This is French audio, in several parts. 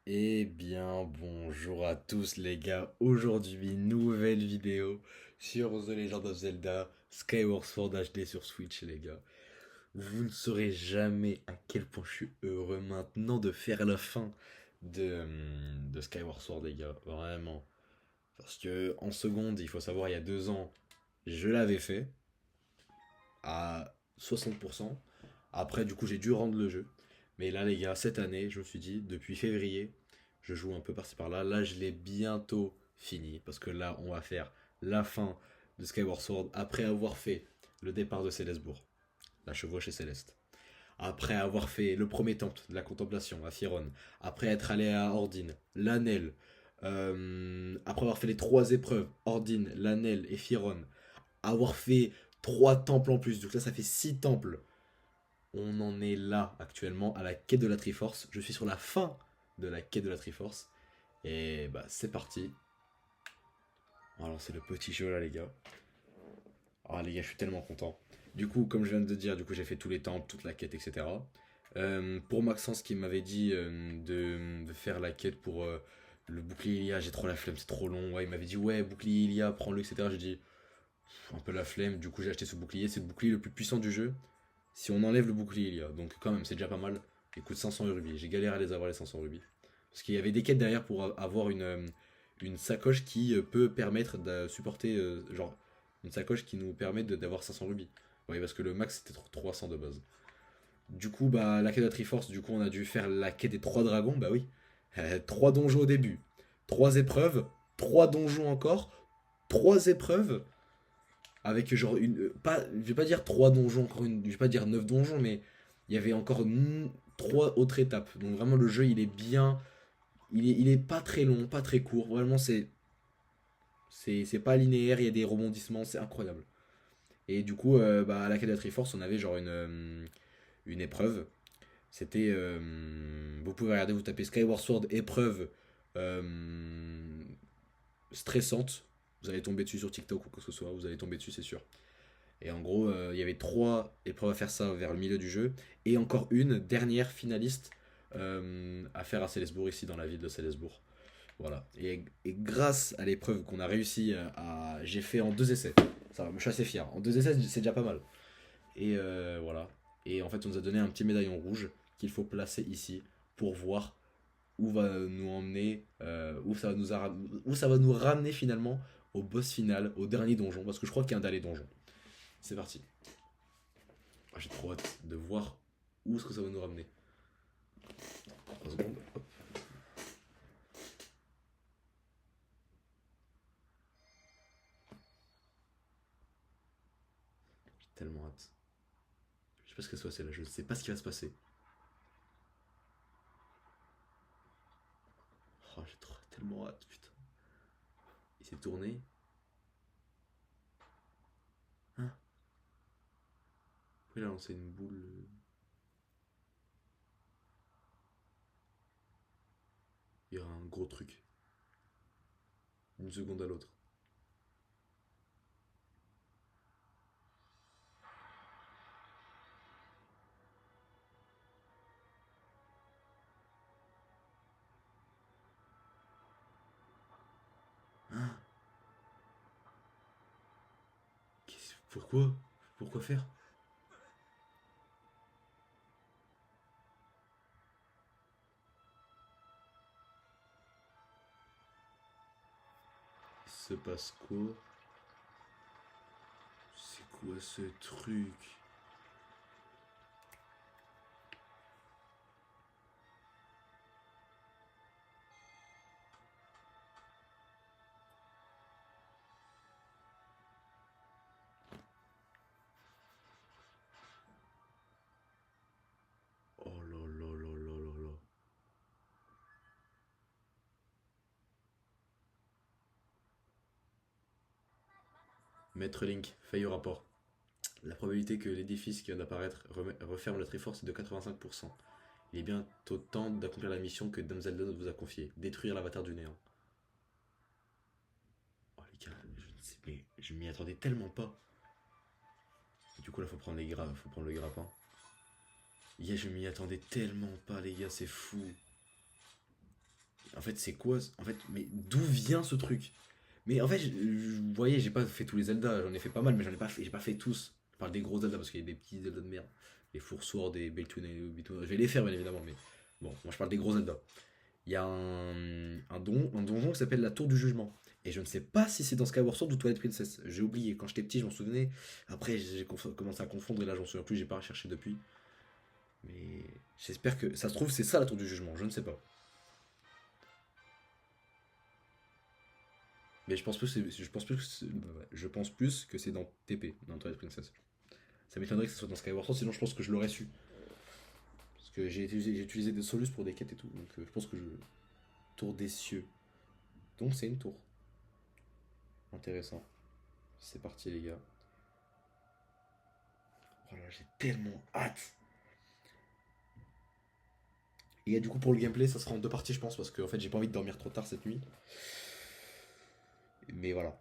Eh bien, bonjour à tous les gars. Aujourd'hui, nouvelle vidéo sur The Legend of Zelda Skyward Sword HD sur Switch, les gars. Vous ne saurez jamais à quel point je suis heureux maintenant de faire la fin de Skyward Sword, les gars. Vraiment. Parce que en seconde, il faut savoir, il y a 2 ans, je l'avais fait à 60%. Après, du coup, j'ai dû rendre le jeu. Mais là, les gars, cette année, je me suis dit, depuis février, je joue un peu par-ci par-là. Là, je l'ai bientôt fini. Parce que là, on va faire la fin de Skyward Sword après avoir fait le départ de Célesbourg, la chevauchée céleste. Après avoir fait le premier temple de la contemplation à Firon. Après être allé à Ordine, l'Anel. Après avoir fait les trois épreuves, Ordine, l'Anel et Firon. Avoir fait trois temples en plus. Donc là, ça fait 6 temples. On en est là actuellement à la quête de la Triforce. Je suis sur la fin de la quête de la Triforce. Et bah c'est parti. Alors c'est le petit jeu là les gars. Ah les gars je suis tellement content. Du coup comme je viens de dire, du coup j'ai fait tous les temples, toute la quête, etc. Pour Maxence qui m'avait dit de faire la quête pour le bouclier Ilia, j'ai trop la flemme, c'est trop long. Ouais, il m'avait dit ouais bouclier Ilia, prends-le, etc. J'ai dit un peu la flemme, du coup j'ai acheté ce bouclier, c'est le bouclier le plus puissant du jeu. Si on enlève le bouclier Ilia, donc quand même c'est déjà pas mal. Il coûte 500 rubis, j'ai galéré à les avoir les 500 rubis. Parce qu'il y avait des quêtes derrière pour avoir une sacoche qui peut permettre de supporter, genre, une sacoche qui nous permet d'avoir 500 rubis. Oui, parce que le max c'était 300 de base. Du coup, bah, la quête de la Triforce, du coup, on a dû faire la quête des 3 dragons, bah oui. 3 donjons au début, 3 épreuves, 3 donjons encore, 3 épreuves, avec genre pas, je vais pas dire 3 donjons, encore je vais pas dire 9 donjons, mais il y avait encore 3 autres étapes. Donc vraiment, le jeu, il est bien, il est pas très long, pas très court. Vraiment, c'est pas linéaire, il y a des rebondissements, c'est incroyable. Et du coup, bah, à la quête de la Triforce, on avait genre une épreuve. C'était. Vous pouvez regarder, vous tapez Skyward Sword épreuve euh, stressante. Vous allez tomber dessus sur TikTok ou quoi que ce soit, vous allez tomber dessus, c'est sûr. Et en gros, il y avait 3 épreuves à faire ça vers le milieu du jeu. Et encore une dernière finaliste à faire à Célesbourg, ici dans la ville de Célesbourg. Voilà. Et grâce à l'épreuve qu'on a réussi à. J'ai fait en 2 essais. Ça va, je suis assez fier. En 2 essais, c'est déjà pas mal. Et voilà. Et en fait, on nous a donné un petit médaillon rouge qu'il faut placer ici pour voir où va nous emmener, où ça va nous ramener finalement au boss final, au dernier donjon. Parce que je crois qu'il y a un dernier donjon. C'est parti. Ah, j'ai trop hâte de voir où est-ce que ça va nous ramener. 3 secondes. Hop. J'ai tellement hâte. Je sais pas ce que c'est là, je sais pas ce qui va se passer. Oh, j'ai tellement hâte, putain. Il s'est tourné. Hein? Pourquoi il a lancé une boule? Il y aura un gros truc. D'une seconde à l'autre. Hein? Pourquoi? Pourquoi faire? Il se passe quoi? C'est quoi ce truc? Oh là là là là là là. Maître Link, faille au rapport. La probabilité que l'édifice qui vient d'apparaître referme la Triforce est de 85%. Il est bientôt temps d'accomplir la mission que Dame Zelda vous a confiée, détruire l'avatar du néant. Oh les gars, je ne sais, mais je m'y attendais tellement pas. Du coup là faut prendre faut prendre le grappin. Je m'y attendais tellement pas les gars, c'est fou. En fait, c'est quoi? En fait, mais d'où vient ce truc? Mais en fait, vous voyez, j'ai pas fait tous les Zelda, j'en ai fait pas mal, mais j'ai pas fait tous. Je parle des gros Zelda parce qu'il y a des petits Zelda de merde. Les Foursword, des Beltune et Bitoon. Je vais les faire, bien évidemment, mais bon, moi je parle des gros Zelda. Il y a un donjon qui s'appelle la Tour du Jugement. Et je ne sais pas si c'est dans Skyward Sword ou Twilight Princess. J'ai oublié. Quand j'étais petit, je m'en souvenais. Après, j'ai commencé à confondre et là, j'en souviens plus. J'ai pas recherché depuis. Mais j'espère que ça se trouve, c'est ça la Tour du Jugement. Je ne sais pas. Mais je pense plus que c'est dans TP, dans Twilight Princess. Ça m'étonnerait que ce soit dans Skyward Sword, sinon je pense que je l'aurais su. Parce que j'ai utilisé des solus pour des quêtes et tout. Donc je pense que je. Tour des cieux. Donc c'est une tour. Intéressant. C'est parti les gars. Oh là, j'ai tellement hâte. Et du coup pour le gameplay, ça sera en deux parties je pense, parce que en fait j'ai pas envie de dormir trop tard cette nuit. Mais voilà.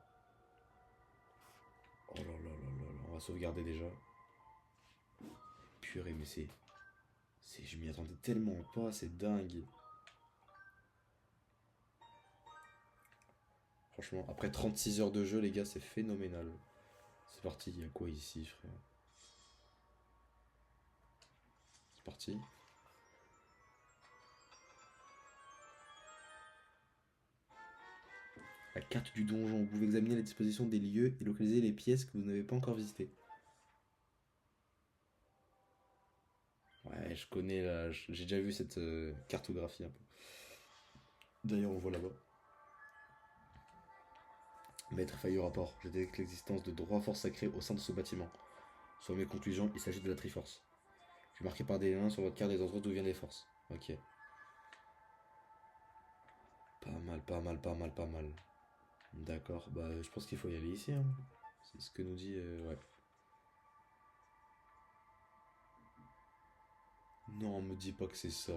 Oh là là là là là, on va sauvegarder déjà. Purée, mais je m'y attendais tellement pas, c'est dingue. Franchement, après 36 heures de jeu, les gars, c'est phénoménal. C'est parti, il y a quoi ici, frère? C'est parti. La carte du donjon. Vous pouvez examiner la disposition des lieux et localiser les pièces que vous n'avez pas encore visitées. Ouais, je connais là, j'ai déjà vu cette cartographie un peu. D'ailleurs, on voit là-bas. Maître failli au rapport. J'ai détecté l'existence de droits forces sacrés au sein de ce bâtiment. Selon mes conclusions, il s'agit de la Triforce. Je suis marqué par des liens sur votre carte des endroits d'où viennent les forces. Ok. Pas mal, pas mal, pas mal, pas mal. D'accord, bah je pense qu'il faut y aller ici, hein. C'est ce que nous dit. Ouais. Non, me dis pas que c'est ça.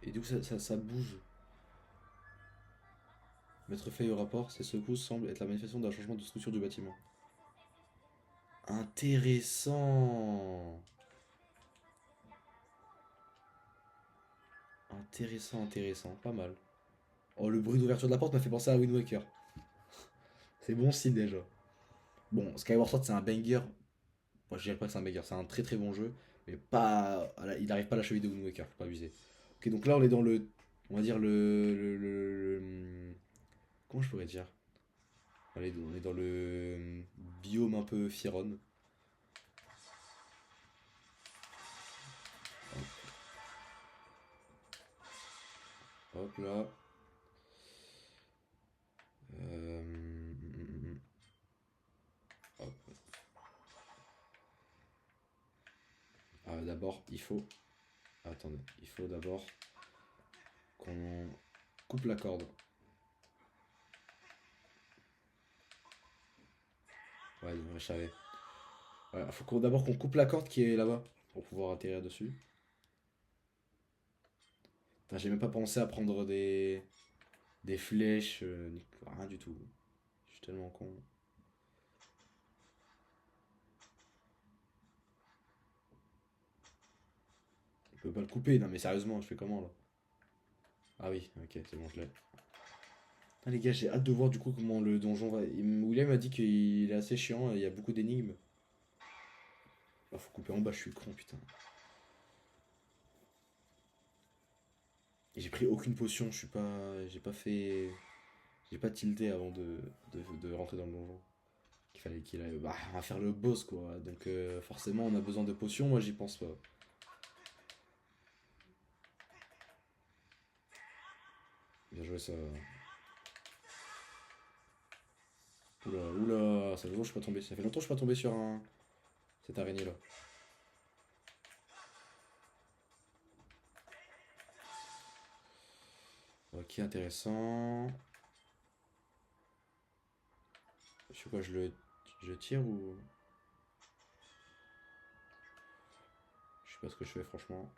Et du coup, ça bouge. Mettre feuille au rapport, ces secousses semblent être la manifestation d'un changement de structure du bâtiment. Intéressant. Intéressant, intéressant. Pas mal. Oh, le bruit d'ouverture de la porte m'a fait penser à Wind Waker. C'est bon signe déjà. Bon, Skyward Sword, c'est un banger. Moi, je dirais pas que c'est un banger. C'est un très très bon jeu. Mais pas. Il n'arrive pas à la cheville de Wind Waker. Faut pas abuser. Ok, donc là, on est dans le. On va dire comment je pourrais dire? Allez, on est dans le biome un peu Firon. Hop là. Hop. D'abord, il faut. Attendez, il faut d'abord qu'on coupe la corde. Ouais, je savais. Ouais, faut d'abord qu'on coupe la corde qui est là-bas pour pouvoir atterrir dessus. Putain, j'ai même pas pensé à prendre des flèches, rien du tout. Je suis tellement con. Je peux pas le couper, non mais sérieusement, je fais comment là? Ah oui, ok, c'est bon, je l'ai. Ah, les gars, j'ai hâte de voir du coup comment le donjon va. William m'a dit qu'il est assez chiant, il y a beaucoup d'énigmes. Ah, faut couper en bas, je suis con, putain. Et j'ai pris aucune potion, je suis pas. J'ai pas fait. J'ai pas tilté avant de rentrer dans le donjon. Qu'il fallait qu'il aille. Bah, on va faire le boss quoi. Donc forcément, on a besoin de potions, moi j'y pense pas. Bien joué ça. Oula, oula, ça fait longtemps que je suis pas tombé. Ça fait longtemps que je suis pas tombé sur cette araignée là. Ok, intéressant. Je sais quoi, je tire ou. Je sais pas ce que je fais franchement.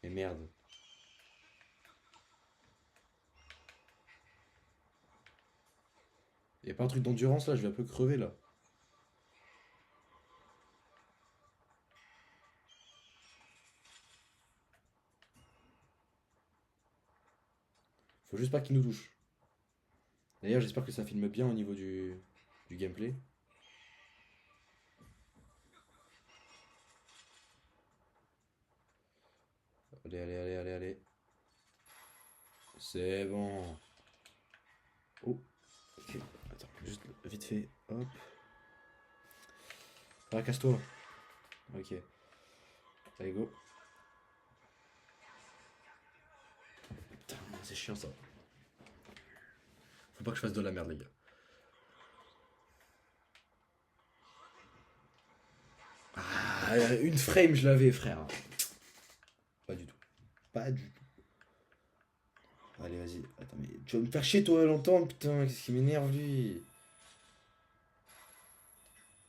Mais merde. Y'a pas un truc d'endurance là, je vais un peu crever là. Faut juste pas qu'il nous touche. D'ailleurs, j'espère que ça filme bien au niveau du gameplay. Allez, allez, allez, allez, allez. C'est bon. Oh, ok. Attends, juste vite fait. Hop. Ah, casse-toi. Ok. Allez, go. Putain, c'est chiant ça. Faut pas que je fasse de la merde, les gars. Ah, une frame, je l'avais, frère. Pas du tout. Pas du tout. Allez, vas-y. Attends, mais tu vas me faire chier, toi, longtemps, putain. Qu'est-ce qui m'énerve, lui?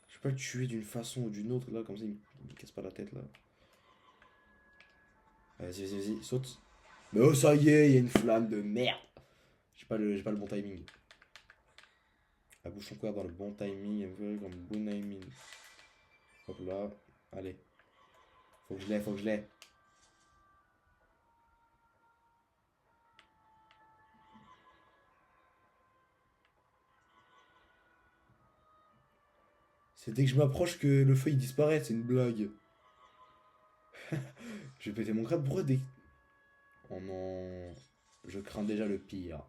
Je peux pas le tuer d'une façon ou d'une autre, là, comme ça, il me casse pas la tête, là. Vas-y, vas-y, vas-y, saute. Mais oh, ça y est, il y a une flamme de merde. J'ai pas le bon timing. La bouche encore dans le bon timing, un peu comme bon timing. Hop là, allez. Faut que je l'ai, faut que je l'ai. C'est dès que je m'approche que le feu il disparaît, c'est une blague. Je vais péter mon crâne, pourquoi dès... Oh non... Je crains déjà le pire.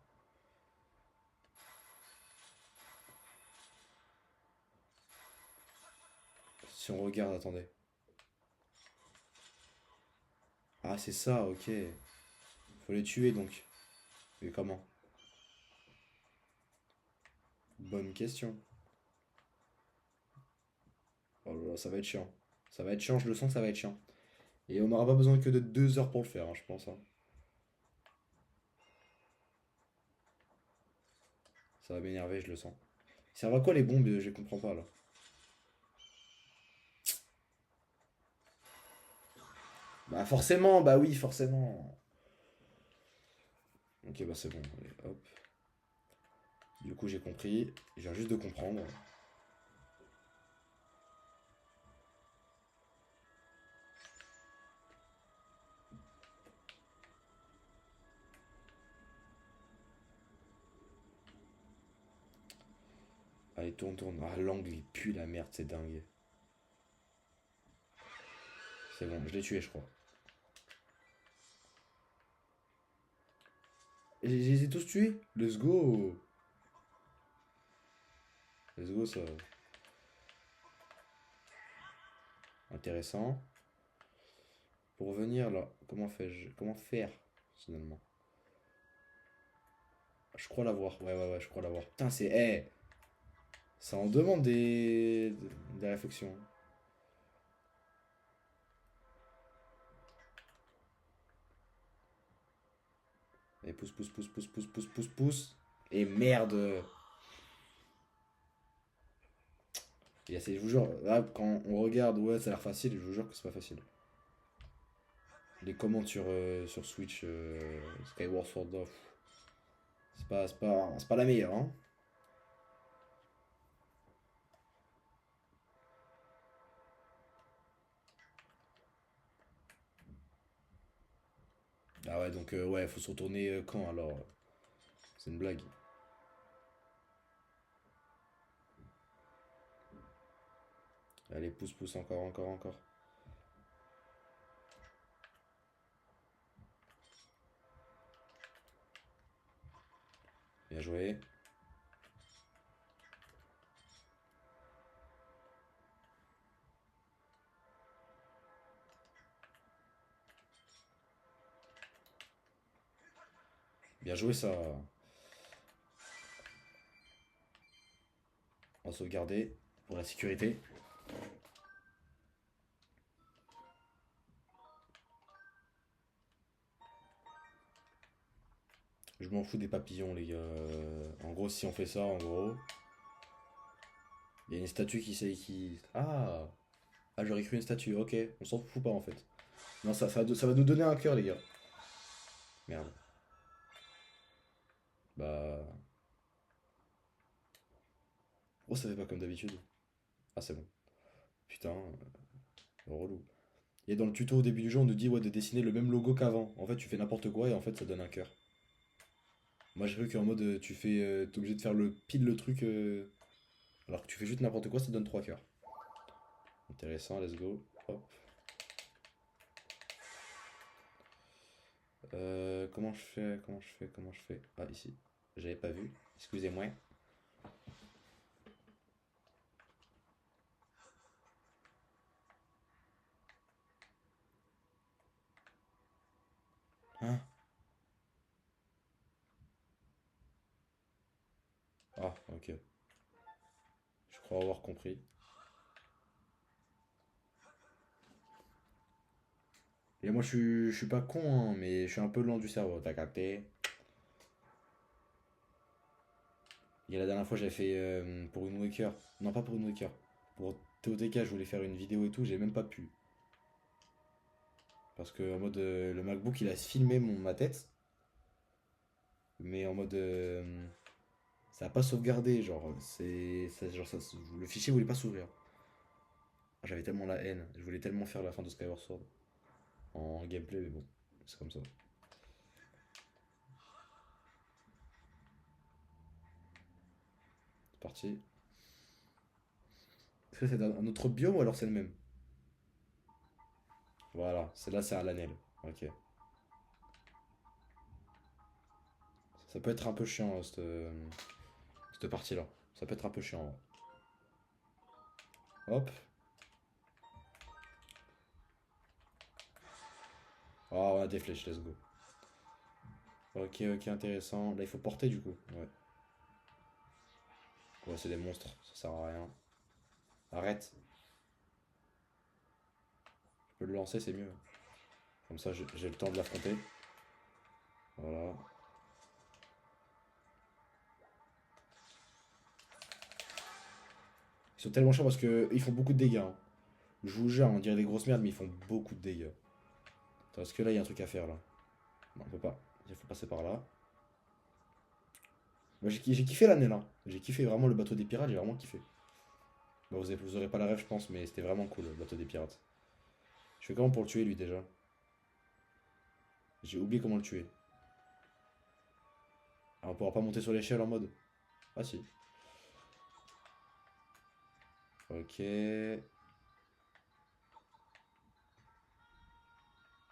Si on regarde, attendez. Ah, c'est ça, ok. Faut les tuer donc. Mais comment? Bonne question. Oh là là, ça va être chiant. Ça va être chiant, je le sens que ça va être chiant. Et on n'aura pas besoin que de 2 heures pour le faire, hein, je pense. Hein. Ça va m'énerver, je le sens. Ça servent à quoi les bombes? Je comprends pas là. Bah forcément, bah oui, forcément. Ok, bah c'est bon. Allez, hop. Du coup, j'ai compris. Je viens juste de comprendre. Allez, tourne, tourne. Ah, l'angle, il pue la merde, c'est dingue. C'est bon, je l'ai tué, je crois. Et je les ai tous tués. Let's go. Let's go, ça. Intéressant. Pour revenir là, comment faire finalement? Je crois l'avoir. Ouais, ouais, ouais, je crois l'avoir. Putain, c'est. Eh, ça en demande des réflexions. Et pousse, pousse, pousse, pousse, pousse, pousse, pousse, pousse. Et merde. Je vous jure, là, quand on regarde, ouais, ça a l'air facile, je vous jure que c'est pas facile. Les commandes sur Switch, Skyward Sword, c'est pas la meilleure, hein. Ah ouais, donc ouais, faut se retourner quand alors? C'est une blague. Allez, pousse, pousse, encore, encore, encore. Bien joué. Bien joué ça. On va sauvegarder pour la sécurité. Je m'en fous des papillons, les gars. En gros, si on fait ça, en gros, il y a une statue qui sait qui. Ah! Ah, j'aurais cru une statue, ok. On s'en fout pas en fait. Non, ça va nous donner un cœur, les gars. Merde. Bah. Oh, ça fait pas comme d'habitude. Ah, c'est bon. Putain, relou. Et dans le tuto au début du jeu, on nous dit ouais, de dessiner le même logo qu'avant. En fait, tu fais n'importe quoi et en fait, ça donne un cœur. Moi, j'ai cru qu'en mode, t'es obligé de faire pile le truc, alors que tu fais juste n'importe quoi, ça te donne 3 cœurs. Intéressant, let's go. Hop. Comment je fais? Comment je fais? Ah, ici. J'avais pas vu. Excusez-moi. Hein? Ah, ok. Je crois avoir compris. Et moi, je suis pas con, hein, mais je suis un peu lent du cerveau, t'as capté? Et la dernière fois, j'avais fait pour une Waker. Non, pas pour une Waker. Pour TOTK, je voulais faire une vidéo et tout, j'ai même pas pu. Parce que en mode, le MacBook, il a filmé ma tête, mais en mode, ça a pas sauvegardé, genre, le fichier voulait pas s'ouvrir. Ah, j'avais tellement la haine, je voulais tellement faire la fin de Skyward Sword en gameplay, mais bon, c'est comme ça. C'est parti. Est-ce que c'est un autre biome ou alors c'est le même? Voilà, celle-là c'est à l'anel. Ok. Ça peut être un peu chiant, cette partie-là. Ça peut être un peu chiant, ouais. Hop. Ah, on a des flèches, let's go. Ok, ok, intéressant. Là, il faut porter du coup. Ouais. Ouais, c'est des monstres, ça sert à rien. Arrête. Je peux le lancer, c'est mieux. Comme ça, j'ai le temps de l'affronter. Voilà. Ils sont tellement chiants parce que ils font beaucoup de dégâts, hein. Je vous jure, on dirait des grosses merdes, mais ils font beaucoup de dégâts. Parce que là, il y a un truc à faire là. Non, on peut pas. Il faut passer par là. Moi, j'ai kiffé l'année là. J'ai kiffé vraiment le bateau des pirates, j'ai vraiment kiffé. Bah, vous aurez pas la rêve, je pense, mais c'était vraiment cool le bateau des pirates. Je fais comment pour le tuer lui déjà? J'ai oublié comment le tuer. Ah, on pourra pas monter sur l'échelle en mode. Ah si. Ok.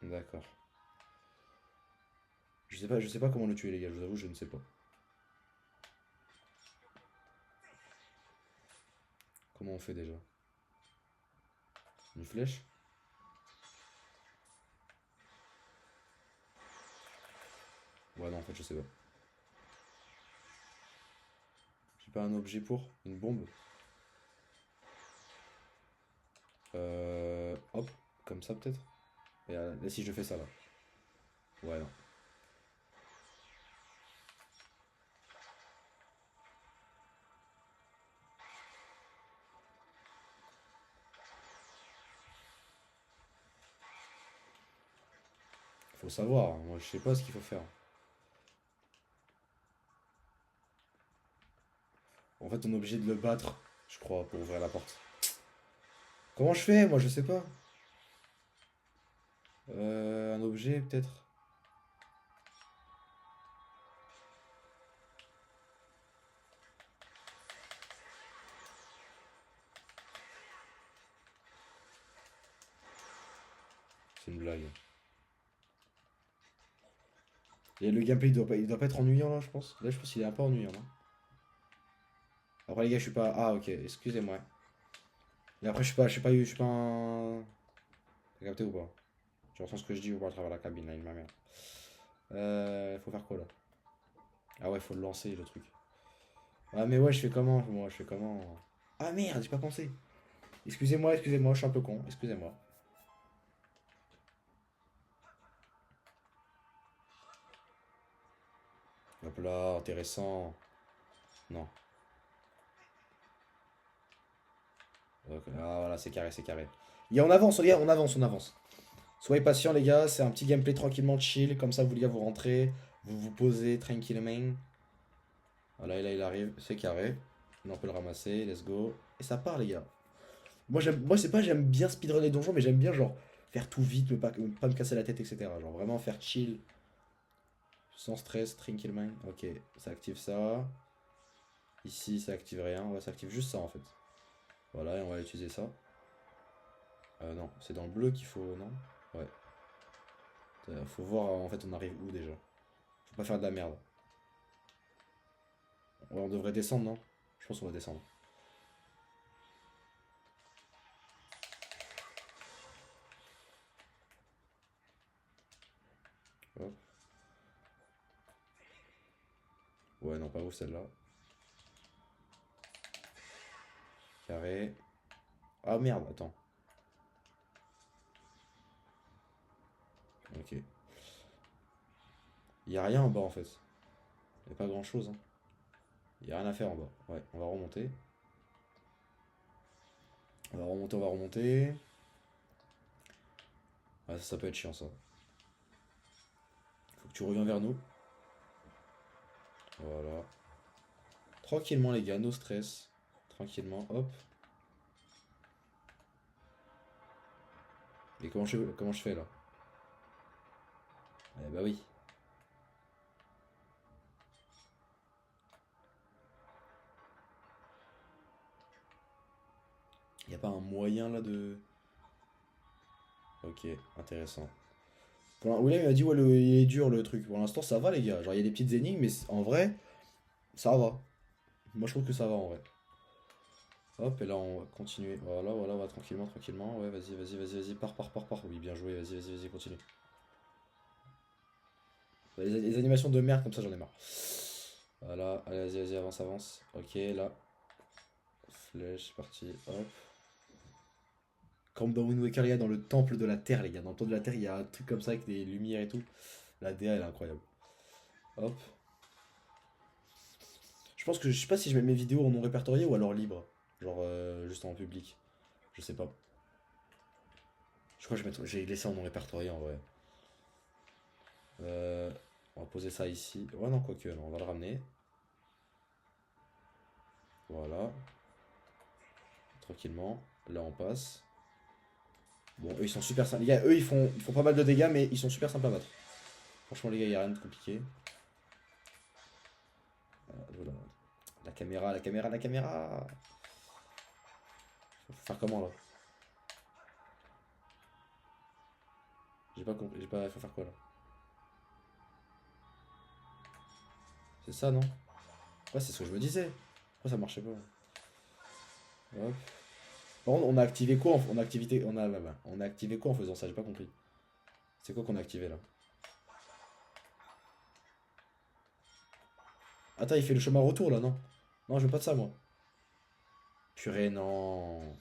D'accord. Je sais pas comment le tuer les gars, je vous avoue, je ne sais pas. Comment on fait déjà? Une flèche? Ouais non en fait je sais pas. J'ai pas un objet pour? Une bombe? Hop, comme ça peut-être? Et là si je fais ça là. Ouais non. Faut savoir, hein. Moi je sais pas ce qu'il faut faire. En fait on est obligé de le battre, je crois, pour ouvrir la porte. Comment je fais? Moi je sais pas. Un objet peut-être? C'est une blague. Et le gameplay il doit pas être ennuyant là je pense. Là je pense qu'il est un peu ennuyant là. Après les gars je suis pas. Ah ok, excusez-moi. Et après je suis pas un. T'as capté ou pas? Tu ressens ce que je dis ou pas à travers la cabine là, il ma mère. Faut faire quoi là? Ah ouais, faut le lancer le truc. Ah mais ouais, je fais comment? Moi, je fais comment? Ah merde, j'ai pas pensé. Excusez-moi, excusez-moi, je suis un peu con, excusez-moi. Hop là, intéressant. Non. Ok, ah voilà, c'est carré, c'est carré. Et on avance, regarde, on avance, on avance. Soyez patients les gars, c'est un petit gameplay tranquillement chill, comme ça vous les gars vous rentrez, vous vous posez tranquillement. Voilà, et là il arrive, c'est carré. Là, on peut le ramasser, let's go. Et ça part les gars. Moi c'est pas j'aime bien speedrun les donjons, mais j'aime bien genre faire tout vite, pas me casser la tête, etc. Genre vraiment faire chill, sans stress, tranquillement. Ok, ça active ça. Ici ça active rien, ouais ça active juste ça en fait. Voilà, et on va utiliser ça. Non, c'est dans le bleu qu'il faut, non? Ouais. Faut voir en fait on arrive où déjà. Faut pas faire de la merde. Ouais, on devrait descendre, non? Je pense qu'on va descendre. Hop. Ouais, non, pas ouf celle-là. Carré. Ah merde, attends. Ok. Y a rien en bas en fait. Y a pas grand chose, hein. Y a rien à faire en bas. Ouais, on va remonter. On va remonter, on va remonter. Ouais, ça peut être chiant ça. Faut que tu reviens vers nous. Voilà. Tranquillement les gars, no stress. Tranquillement, hop. Et comment je fais là? Eh bah oui. Y a pas un moyen là de... Ok, intéressant. William il m'a dit ouais il est dur le truc. Pour l'instant ça va les gars. Genre il y a des petites énigmes mais en vrai ça va. Moi je trouve que ça va en vrai. Hop et là on va continuer. Voilà voilà on va tranquillement tranquillement. Ouais vas-y. Pars. Oui bien joué vas-y continue. Les animations de merde comme ça j'en ai marre. Voilà allez vas-y avance. Ok là. Flèche parti hop. Comme dans Wind Waker il y a dans le temple de la terre les gars. Dans le temple de la terre il y a un truc comme ça avec des lumières et tout. La DA elle est incroyable. Hop. Je pense que je sais pas si je mets mes vidéos en non répertorié ou alors libre. Genre juste en public. Je sais pas. Je crois que j'ai laissé en non répertorié en vrai. Euh, on va poser ça ici. Ouais non quoique, non, on va le ramener. Voilà. Tranquillement. Là on passe. Bon eux ils sont super simples. Les gars, eux ils font pas mal de dégâts mais ils sont super simples à battre. Franchement les gars, il a rien de compliqué. Voilà. La caméra. Faut faire comment là? J'ai pas compris. J'ai pas. Faut faire quoi là? C'est ça non? Ouais c'est ce que je me disais. Pourquoi ça marchait pas? Hop. Par contre, on a activé quoi on a activé, on a activé quoi en faisant ça? J'ai pas compris. C'est quoi qu'on a activé là? Attends, il fait le chemin retour là, non? Non, je veux pas de ça moi. Purée, non.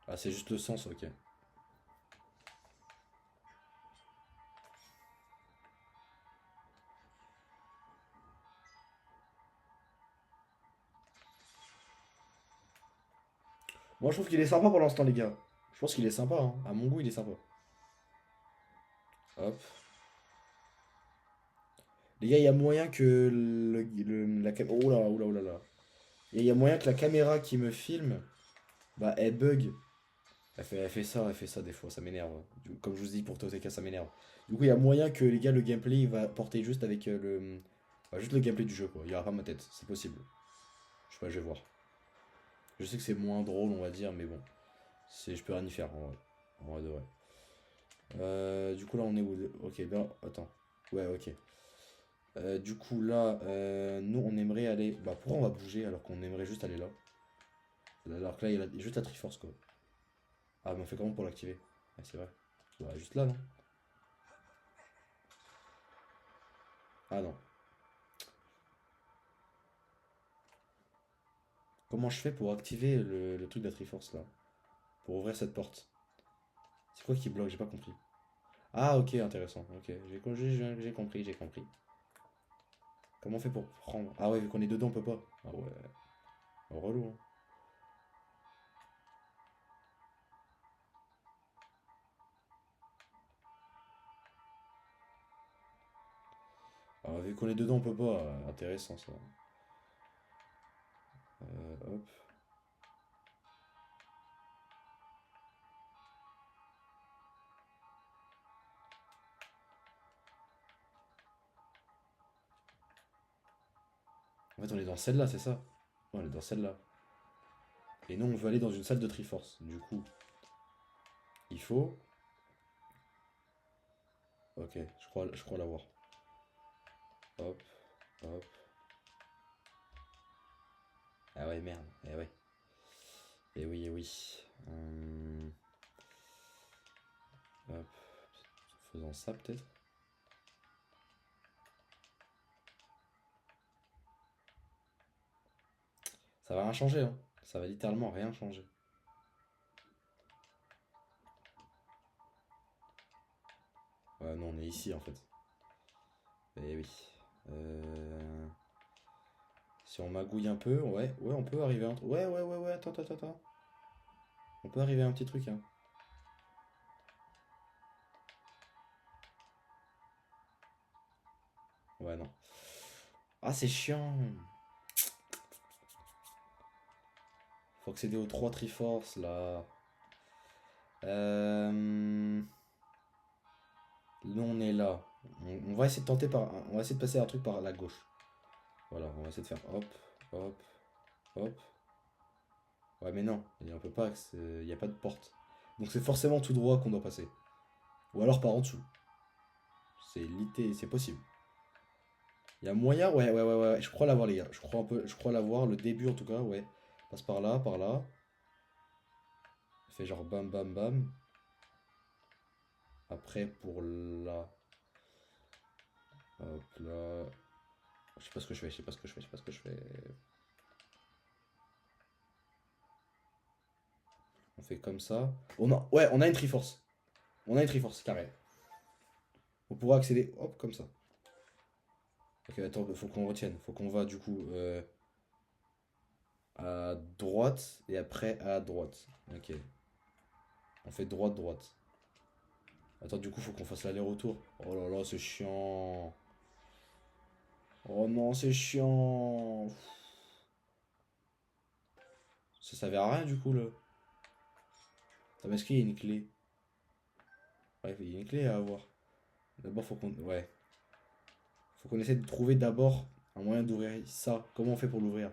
Ah, c'est juste le sens, ok. Moi, je trouve qu'il est sympa pour l'instant, les gars. Je pense qu'il est sympa, hein. À mon goût, il est sympa. Hop. Les gars, il y a moyen que la caméra. Oh là là. Et il y a moyen que la caméra qui me filme, bah, elle bug. Elle fait ça des fois, ça m'énerve. Comme je vous dis, pour Toteka, ça m'énerve. Du coup, il y a moyen que, les gars, le gameplay, il va porter juste avec juste le gameplay du jeu, quoi. Il y aura pas ma tête, c'est possible. Je sais pas, je vais voir. Je sais que c'est moins drôle, on va dire, mais bon. Je peux rien y faire, en vrai. En vrai de vrai. Du coup, là, on est où? Ok, ben, attends. Ouais, ok. Du coup, là, nous, on aimerait aller. Bah, pourquoi on va bouger alors qu'on aimerait juste aller là? Alors que là, il y a juste la Triforce, quoi. Ah, mais on fait comment pour l'activer? Ah, c'est vrai. Bah, juste là, non? Ah, non. Comment je fais pour activer le truc de la Triforce, là? Pour ouvrir cette porte? C'est quoi qui bloque? J'ai pas compris. Ah, ok, intéressant. Ok, j'ai compris, j'ai compris. Comment on fait pour prendre? Ah ouais, vu qu'on est dedans, on peut pas. Ah ouais, relou, hein. Ah, vu qu'on est dedans, on peut pas. Intéressant, ça. Hop. En fait, on est dans celle-là, c'est ça? Ouais, on est dans celle-là. Et nous, on veut aller dans une salle de Triforce. Du coup, il faut... Ok, je crois l'avoir. Hop, hop. Ah ouais, merde. Eh ouais. Eh oui, eh oui. Hop. Faisons ça, peut-être. Ça va rien changer, hein. Ça va littéralement rien changer. Ouais, non, on est ici, en fait. Eh oui. Euh, Si on magouille un peu, ouais, on peut arriver à un truc. Ouais, attends. On peut arriver à un petit truc, hein. Ouais, non. Ah, c'est chiant. Faut accéder aux 3 Triforce, là. Nous, on est là. On va essayer de tenter par... On va essayer de passer un truc par la gauche. Voilà, on va essayer de faire hop, hop, hop. Ouais, mais non, on peut pas, il n'y a pas de porte. Donc c'est forcément tout droit qu'on doit passer. Ou alors par en dessous. C'est possible. Il y a moyen, ouais. Je crois l'avoir, les gars. Je crois l'avoir, le début en tout cas, ouais. Passe par là, par là. Fait genre bam, bam, bam. Après pour là. Hop là. Je sais pas ce que je fais, je sais pas ce que je fais, je sais pas ce que je fais. On fait comme ça. Ouais, on a une Triforce. On a une Triforce, carré. On pourra accéder, hop, comme ça. Ok, attends, faut qu'on retienne. Faut qu'on va du coup à droite et après à droite. Ok. On fait droite, droite. Attends, du coup, faut qu'on fasse l'aller-retour. Oh là là, c'est chiant. Oh non, c'est chiant. Ça servait à rien du coup là. Attends, mais est-ce qu'il y a une clé? Ouais, il y a une clé à avoir. D'abord, faut qu'on. Ouais. Faut qu'on essaie de trouver d'abord un moyen d'ouvrir ça. Comment on fait pour l'ouvrir?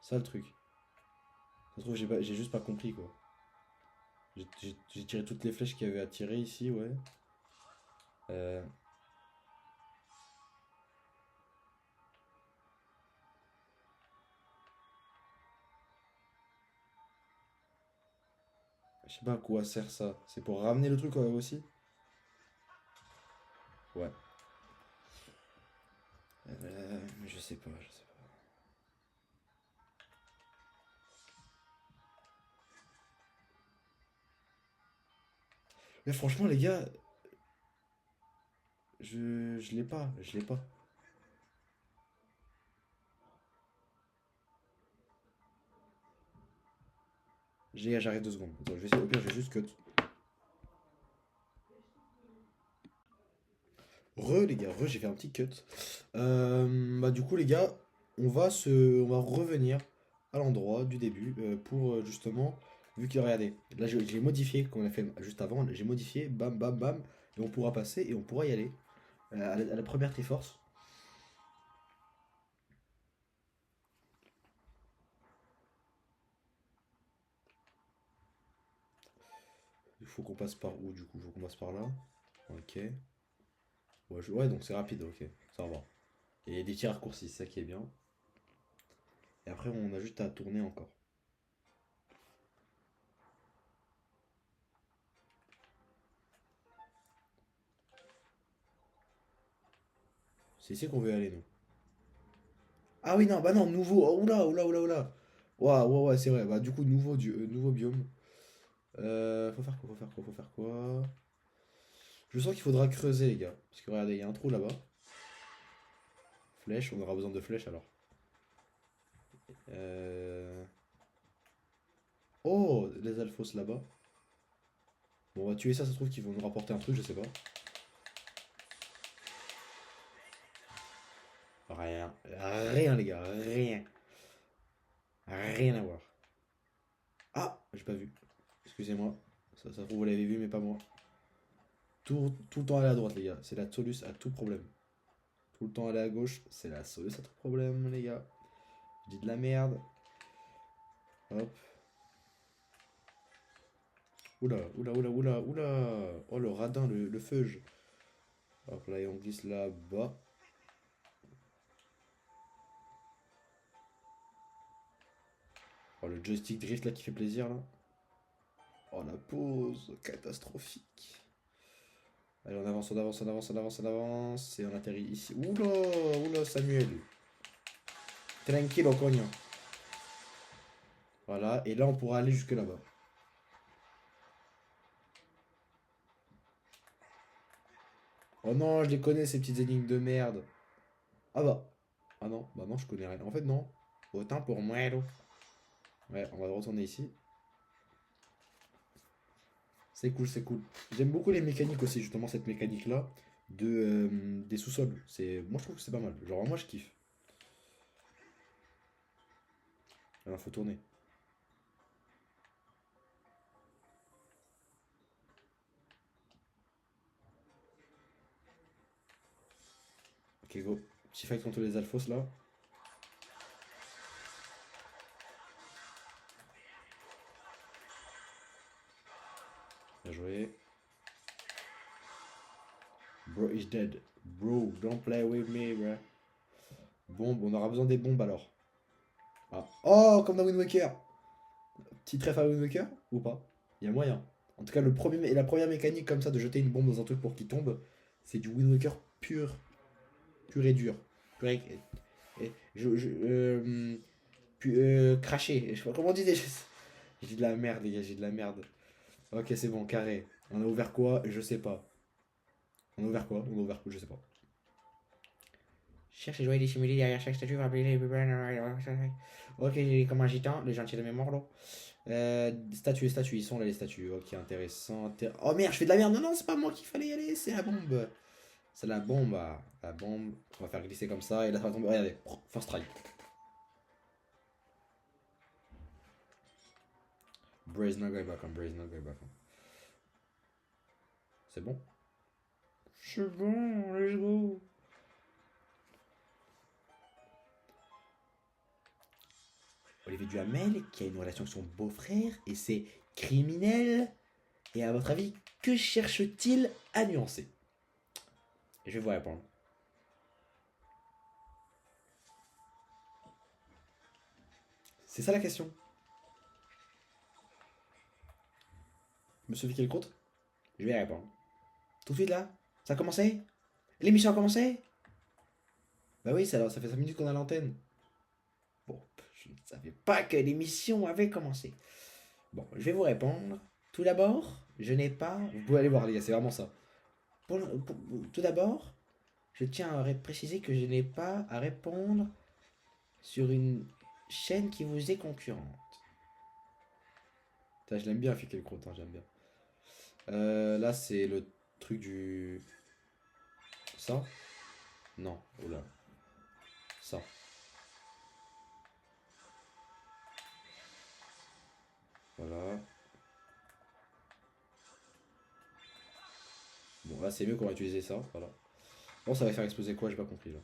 Ça le truc. Ça se trouve, j'ai juste pas compris quoi. J'ai tiré toutes les flèches qu'il y avait à tirer ici, ouais. Euh, je sais pas à quoi sert ça. C'est pour ramener le truc aussi? Ouais. Je sais pas, je sais pas. Mais franchement, les gars, je l'ai pas, je l'ai pas. J'arrête 2 secondes. Attends, je vais essayer. Au pire, je vais juste cut. Les gars, j'ai fait un petit cut. Bah du coup les gars, on va revenir à l'endroit du début pour justement, vu que regardez, là j'ai modifié qu'on a fait juste avant, j'ai modifié, bam bam bam, et on pourra passer et on pourra y aller à la première Triforce. Il faut qu'on passe par où du coup? Il faut qu'on passe par là. Ok. Ouais, ouais, donc c'est rapide, ok, ça va. Et il y a des tirs raccourcis, c'est ça qui est bien. Et après on a juste à tourner encore. C'est ici qu'on veut aller nous. Ah oui, non, bah non, nouveau. Oh, oula. Ouais, c'est vrai. Bah, du coup, nouveau biome. Faut faire quoi, faut faire quoi, faut faire quoi? Je sens qu'il faudra creuser, les gars. Parce que regardez, il y a un trou là-bas. Flèche, on aura besoin de flèches alors. Euh... Oh, les alphos là-bas. Bon, on va tuer ça, ça se trouve qu'ils vont nous rapporter un truc, je sais pas. Rien. Rien, les gars, rien. Rien à voir. Ah, j'ai pas vu. Excusez-moi. Ça se trouve, vous l'avez vu, mais pas moi. Tout le temps aller à droite, les gars. C'est la soluce à tout problème. Tout le temps aller à gauche, c'est la soluce à tout problème, les gars. Je dis de la merde. Hop. Oula, oula, oula, oula, oula. Oh, le radin, le feuge. Hop là, et on glisse là-bas. Oh, le joystick drift là qui fait plaisir là. Oh, la pause catastrophique. Allez, on avance, on avance, on avance, on avance, on avance. Et on atterrit ici. Oula, oula, Samuel. Tranquilo, coño. Voilà, et là on pourra aller jusque là-bas. Oh non, je les connais ces petites énigmes de merde. Ah bah. Ah non, bah non, je connais rien. En fait, non. Autant pour moi, là. Ouais, on va retourner ici. C'est cool, c'est cool. J'aime beaucoup les mécaniques aussi, justement, cette mécanique-là des sous-sols. Moi, je trouve que c'est pas mal. Genre, moi, je kiffe. Alors, faut tourner. Ok, go. Petit fight contre les alphos, là. Bien joué. Bro is dead. Bro, don't play with me, bro. Bombe, on aura besoin des bombes, alors. Ah. Oh, comme dans Wind Waker. Petit trèfle à Wind Waker ou pas? Il y a moyen. En tout cas, la première mécanique comme ça de jeter une bombe dans un truc pour qu'il tombe, c'est du Wind Waker pur, pur et dur. Pur craché. Je sais pas comment on dit déjà. J'ai dit de la merde, les gars, j'ai de la merde. Ok, c'est bon, carré. On a ouvert quoi? Je sais pas. On a ouvert quoi? On a ouvert quoi? Je sais pas. Cherche et jouer dissimulés derrière chaque statue. Ok, comme un gitan, les gentils de mémoire, là. Statues, ils sont là les statues. Ok, intéressant. Oh merde, je fais de la merde. Non, non, c'est pas moi qu'il fallait y aller, c'est la bombe. C'est la bombe. Ah. La bombe. On va faire glisser comme ça et là ça va tomber. Regardez, first try. Braze no go back on, Braze no go back on. C'est bon? C'est bon, let's go. Olivier Duhamel qui a une relation avec son beau-frère et c'est criminel. Et à votre avis, que cherche-t-il à nuancer? Et je vais vous répondre. C'est ça la question. Monsieur Finkielkraut? Je vais répondre. Tout de suite là? Ça a commencé? L'émission a commencé? Bah oui, ça fait 5 minutes qu'on a l'antenne. Bon, je ne savais pas que l'émission avait commencé. Bon, je vais vous répondre. Tout d'abord, je n'ai pas. Vous pouvez aller voir, les gars, c'est vraiment ça. Tout d'abord, je tiens à préciser que je n'ai pas à répondre sur une chaîne qui vous est concurrente. Putain, je l'aime bien, Finkielkraut, hein, j'aime bien. Là, c'est le truc du. Ça? Non, oula. Ça. Voilà. Bon, là, c'est mieux qu'on va utiliser ça. Voilà. Bon, ça va faire exploser quoi? J'ai pas compris là.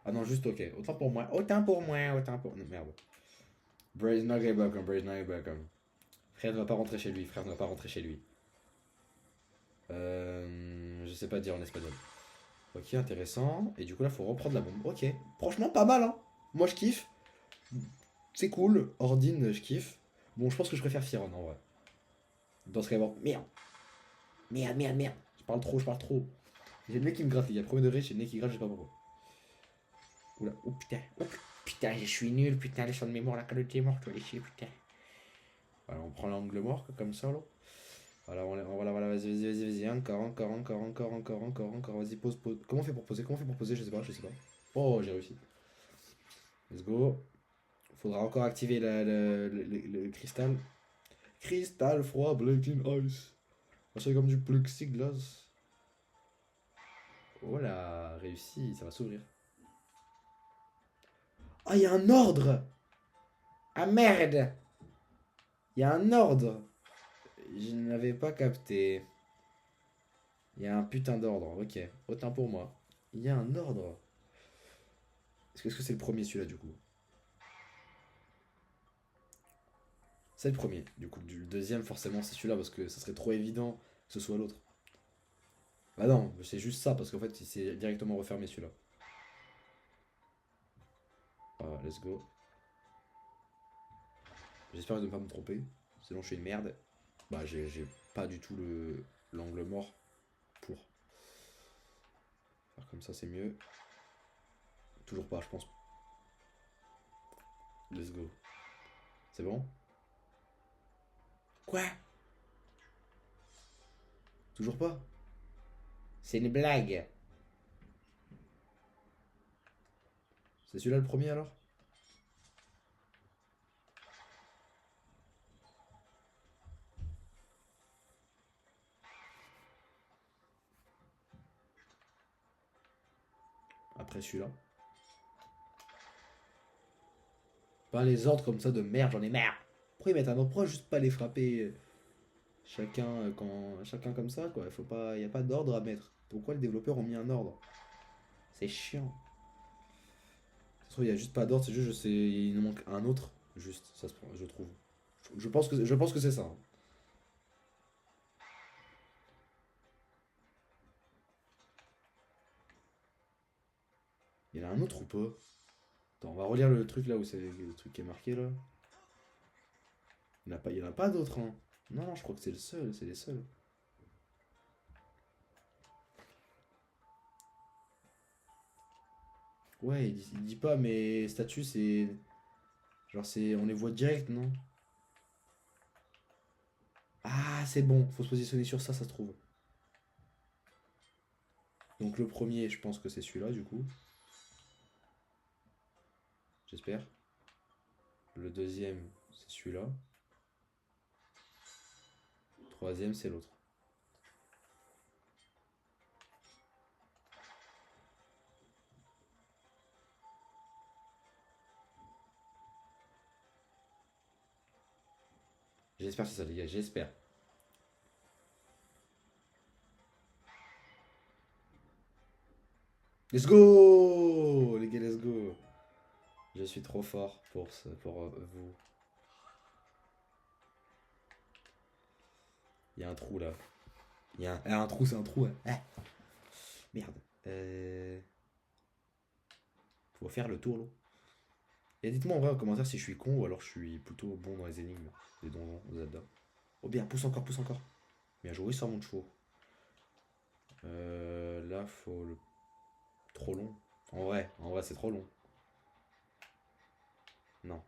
Ah non, juste ok. Autant pour moi. Autant pour moi. Autant pour. Non, merde. Braze not get back on. Braze not get back on. Frère ne va pas rentrer chez lui. Frère ne va pas rentrer chez lui. Je sais pas dire en espagnol. Ok, intéressant. Et du coup, là, faut reprendre la bombe. Ok. Franchement, pas mal, hein. Moi, je kiffe. C'est cool. Ordine, je kiffe. Bon, je pense que je préfère Firon en vrai. Dans ce cas, bon. Merde. Merde, merde, merde. Je parle trop, je parle trop. J'ai le nez qui me gratte, les gars. Premier degré, j'ai le nez qui gratte, je sais pas pourquoi. Oula, oh putain, oh putain, je suis nul, putain, les sons de mémoire, la calotte est morte, les chier, putain. Voilà, on prend l'angle mort, comme ça, là. Voilà, voilà, vas-y, encore, vas-y, pose. Comment on fait pour poser? Je sais pas, Oh, j'ai réussi. Let's go. Faudra encore activer le cristal. Cristal froid, Breaking Ice. C'est comme du plexiglas. Voilà, réussi, ça va s'ouvrir. Ah, il y a un ordre! Ah merde! Il y a un ordre! Je n'avais pas capté. Il y a un putain d'ordre, ok. Autant pour moi. Il y a un ordre. Est-ce que c'est le premier celui-là du coup? C'est le premier. Du coup, le deuxième, forcément, c'est celui-là parce que ça serait trop évident que ce soit l'autre. Bah non, c'est juste ça parce qu'en fait, il s'est directement refermé celui-là. Voilà, let's go. J'espère de ne pas me tromper. Sinon, je suis une merde. Bah, j'ai pas du tout l'angle mort pour. Faire comme ça, c'est mieux. Toujours pas, je pense. Let's go. C'est bon? Quoi? Toujours pas? C'est une blague. C'est celui-là le premier alors? Après celui-là. Pas les ordres comme ça de merde, j'en ai marre. Pourquoi ils mettent un ordre? Pourquoi juste pas les frapper chacun chacun comme ça quoi? Faut pas, y a pas d'ordre à mettre. Pourquoi les développeurs ont mis un ordre? C'est chiant. Ça se trouve, il y a juste pas d'ordre, c'est juste je sais, il nous manque un autre. Juste, ça se prend, je trouve. Je pense que c'est ça, hein. Il y en a un autre ou pas? Attends, on va relire le truc là où c'est le truc qui est marqué là. Il y en a pas d'autres, hein. Non, non, je crois que c'est le seul, c'est les seuls. Ouais, il dit pas, mais statut c'est. Genre, c'est. On les voit direct, non? Ah, c'est bon, faut se positionner sur ça, ça se trouve. Donc, le premier, je pense que c'est celui-là, du coup. J'espère. Le deuxième, c'est celui-là. Troisième, c'est l'autre. J'espère que c'est ça, les gars, j'espère. Let's go! Les gars, let's go! Je suis trop fort pour vous. Il y a un trou là. Il y a un trou, c'est un trou, hein. Ah, merde. Faut faire le tour là. Et dites-moi en vrai en commentaire si je suis con ou alors je suis plutôt bon dans les énigmes, les donjons, Zelda. Oh bien, pousse encore, pousse encore. Bien joué sur mon chevaux. Là, faut le. Trop long. En vrai, c'est trop long. Non.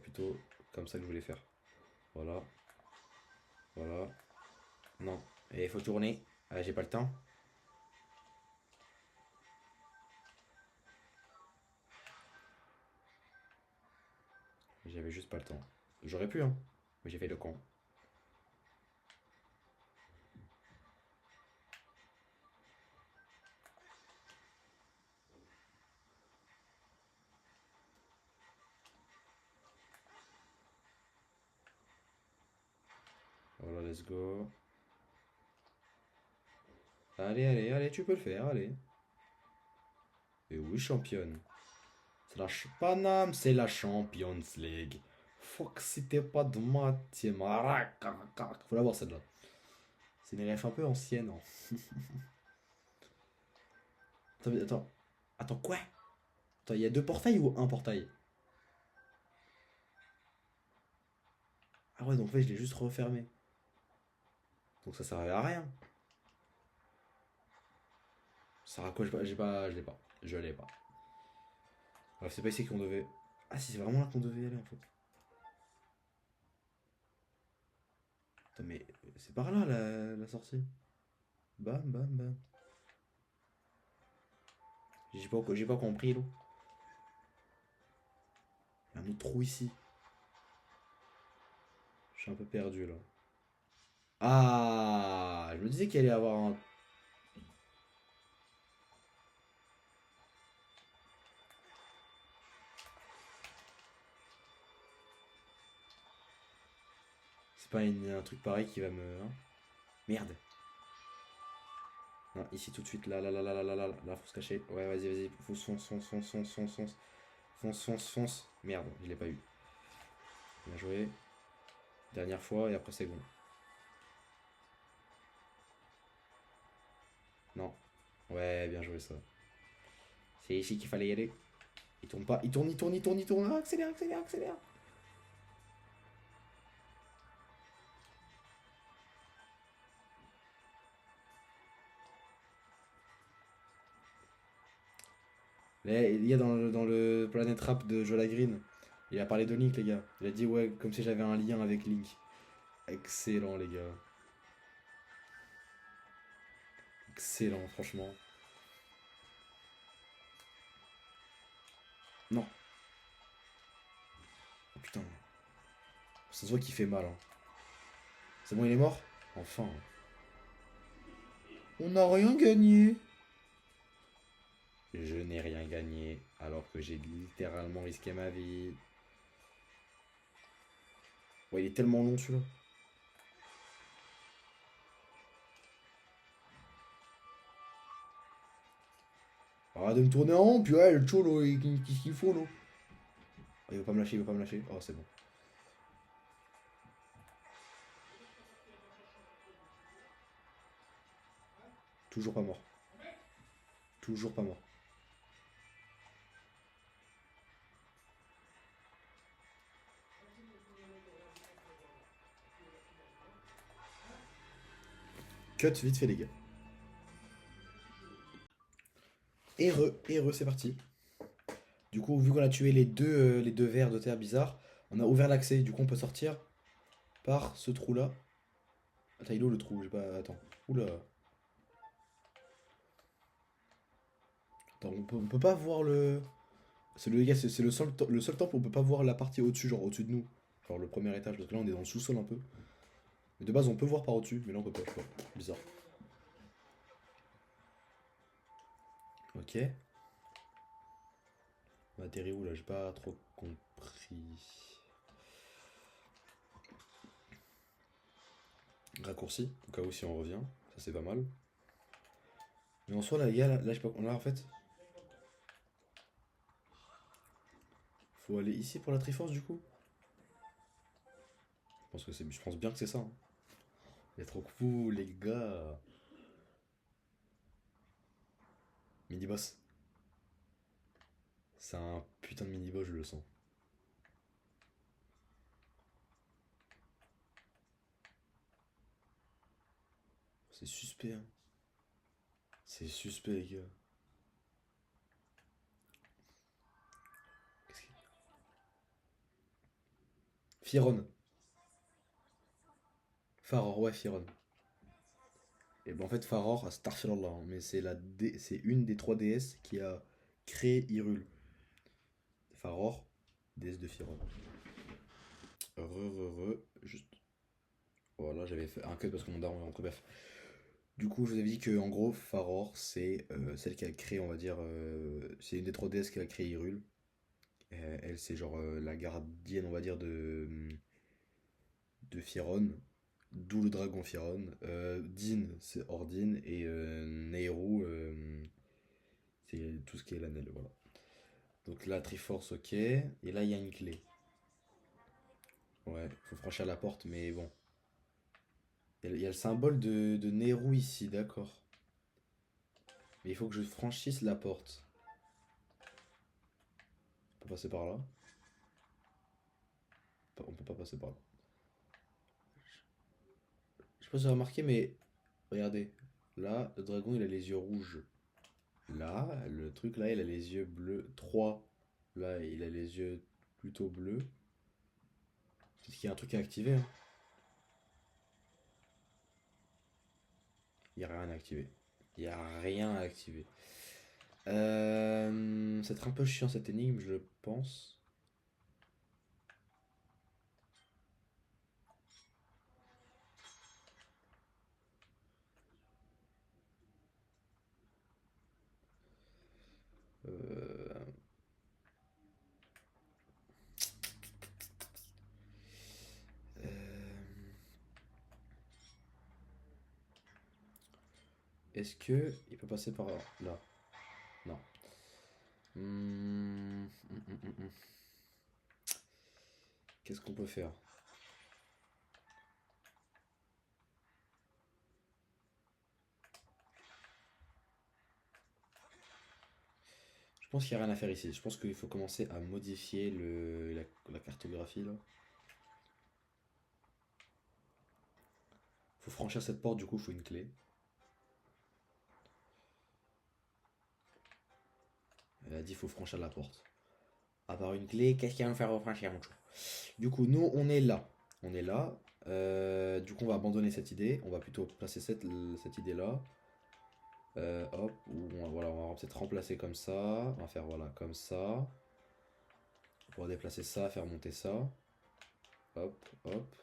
Plutôt comme ça que je voulais faire. Voilà. Voilà. Non. Et il faut tourner. Ah, j'ai pas le temps. J'avais juste pas le temps. J'aurais pu, hein. Mais j'ai fait le con. Voilà, let's go. Allez, tu peux le faire, allez. Et oui, championne. C'est la Paname, c'est la Champions League. Fuck si t'es pas de ma team. Faut l'avoir celle-là. C'est une ref un peu ancienne, hein. Attends, quoi? Attends, il y a deux portails ou un portail? Ah ouais, donc en fait, je l'ai juste refermé. Donc ça servait à rien. Ça sert à quoi? Je l'ai pas. Je l'ai pas. Bref, c'est pas ici qu'on devait. Ah si, c'est vraiment là qu'on devait aller en fait. Attends, mais c'est par là la sortie. Bam, bam, bam. J'ai pas compris, là. Il y a un autre trou ici. Je suis un peu perdu, là. Ah, je me disais qu'il allait y avoir un... C'est pas un truc pareil qui va me... hein. Merde. Non, ici tout de suite, là, là, là, là, là, là, là, là, faut se cacher. Ouais, vas-y, vas-y, fonce, fonce, fonce, fonce, fonce, fonce, fonce. Fonce, fonce, fonce. Merde, je l'ai pas eu. Bien joué. Dernière fois et après c'est bon. Non. Ouais, bien joué ça. C'est ici qu'il fallait y aller. Il tourne pas. Il tourne, il tourne, il tourne, il tourne. Ah, accélère, accélère, accélère. Là, il y a dans le Planet Rap de Jola Green. Il a parlé de Link, les gars. Il a dit, ouais, comme si j'avais un lien avec Link. Excellent, les gars. Excellent, franchement. Non. Oh, putain. Ça se voit qu'il fait mal. Hein. C'est bon, il est mort. Enfin. On n'a rien gagné. Je n'ai rien gagné alors que j'ai littéralement risqué ma vie. Ouais, il est tellement long celui-là. Arrête de me tourner en rond, puis ouais, le cholo, qu'est-ce qu'il faut, là? Oh, il veut pas me lâcher, il veut pas me lâcher. Oh, c'est bon. Toujours pas mort. Toujours pas mort. Cut vite fait, les gars. C'est parti. Du coup, vu qu'on a tué les deux vers de terre bizarres, on a ouvert l'accès. Du coup, on peut sortir par ce trou-là. Attends, il est où le trou? J'ai pas. Attends. Oula. Attends, on peut pas voir le. C'est le, les gars, c'est le seul temple où on peut pas voir la partie au-dessus, genre au-dessus de nous. Genre le premier étage, parce que là on est dans le sous-sol un peu. Mais de base on peut voir par au-dessus, mais là on peut pas, je sais pas. Bizarre. Ok. On atterrit où là? J'ai pas trop compris. Raccourci, au cas où si on revient. Ça c'est pas mal. Mais en soi là, les gars, là je sais pas. Là en fait. Faut aller ici pour la Triforce du coup. Je pense bien que c'est ça. Hein. Il est trop cool les gars. Mini-boss. C'est un putain de mini-boss, je le sens. C'est suspect, hein. C'est suspect, les gars. Qu'est-ce qu'il- Firon. Faror, ouais, Firon. Et ben en fait, Faror, Astaghfirullah, hein, mais c'est une des trois déesses qui a créé Hyrule. Faror, déesse de Firon. Juste. Voilà, j'avais fait un cut parce que mon daron est rentré, bref. Du coup, je vous avais dit que en gros, Faror, c'est celle qui a créé, on va dire, c'est une des trois déesses qui a créé Hyrule. Elle, c'est genre la gardienne, on va dire, de Firon, d'où le dragon Firon. Din, c'est Ordine, et Nehru, c'est tout ce qui est l'anel, voilà. Donc là, Triforce, ok. Et là, il y a une clé. Ouais, faut franchir la porte, mais bon. Il y a le symbole de Nehru ici, d'accord. Mais il faut que je franchisse la porte. On peut passer par là. On peut pas passer par là. Je sais pas si vous avez remarqué, mais regardez. Là, le dragon, il a les yeux rouges. Là, le truc là, il a les yeux bleus. 3. Là, il a les yeux plutôt bleus. Peut-être qu'il y a un truc à activer. Hein. Il n'y a rien à activer. Il n'y a rien à activer. Ça va être un peu chiant cette énigme, je pense. Euh, euh, Est-ce que il peut passer par là? Non. Qu'est-ce qu'on peut faire? Je pense qu'il n'y a rien à faire ici. Je pense qu'il faut commencer à modifier la cartographie là. Faut franchir cette porte, du coup, il faut une clé. Elle a dit faut franchir la porte. À part une clé, qu'est-ce qu'il va nous faire refranchir mon chou? Du coup, nous, on est là. On est là. Du coup, on va abandonner cette idée. On va plutôt placer cette idée-là. Hop. Voilà, on va peut-être remplacer comme ça. On va faire voilà, comme ça. On va déplacer ça, faire monter ça. Hop, hop,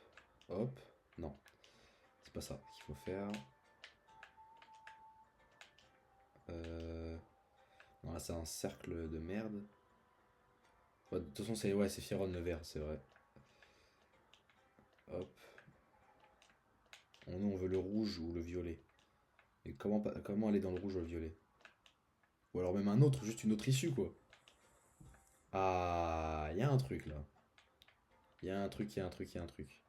hop. Non, c'est pas ça qu'il faut faire. Non, là, c'est un cercle de merde. Ouais, de toute façon, c'est ouais, Firon le vert, c'est vrai. Hop. Nous, on veut le rouge ou le violet. Et comment aller dans le rouge ou le violet? Ou alors même un autre, juste une autre issue, quoi. Ah, il y a un truc, là. Il y a un truc, il y a un truc, il y a un truc.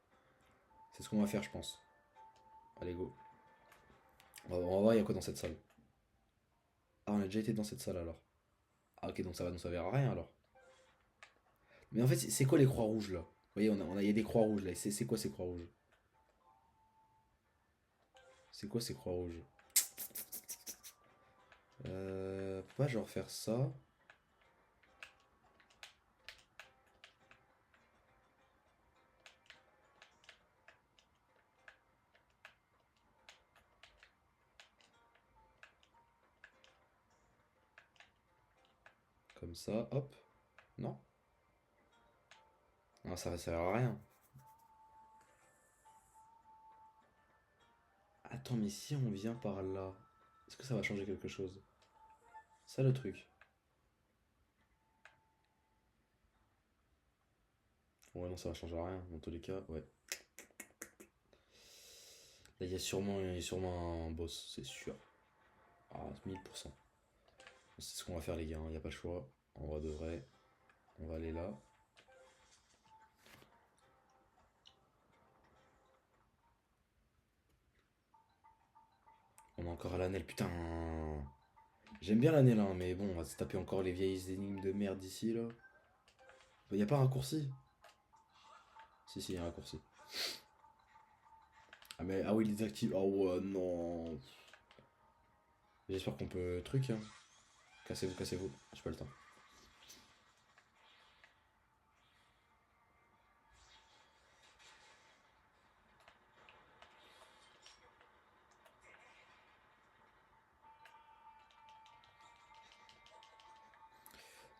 C'est ce qu'on va faire, je pense. Allez, go. On va voir, il y a quoi dans cette salle. Ah, on a déjà été dans cette salle, alors. Ah, ok, donc ça va nous servir à rien, alors. Mais en fait, c'est quoi les croix rouges, là? Vous voyez, il y a des croix rouges, là. C'est quoi ces croix rouges? C'est quoi ces croix rouges? Pourquoi genre faire ça? Comme ça, hop. Non? Non, ça va servir à rien. Attends, mais si on vient par là, est-ce que ça va changer quelque chose? C'est ça le truc. Ouais, non, ça va changer rien. Dans tous les cas, ouais. Là, il y a sûrement un boss, c'est sûr. Ah, 1000%. C'est ce qu'on va faire, les gars. Il n'y a pas le choix. En vrai de vrai. On va aller là. On a encore l'année, putain. J'aime bien l'année là, mais bon, on va se taper encore les vieilles énigmes de merde ici là. Il n'y a pas un raccourci? Si, si, il y a un raccourci. Ah, mais ah oui, il désactive. Oh ouais, non. J'espère qu'on peut truc, hein. Cassez-vous, cassez-vous. J'ai pas le temps.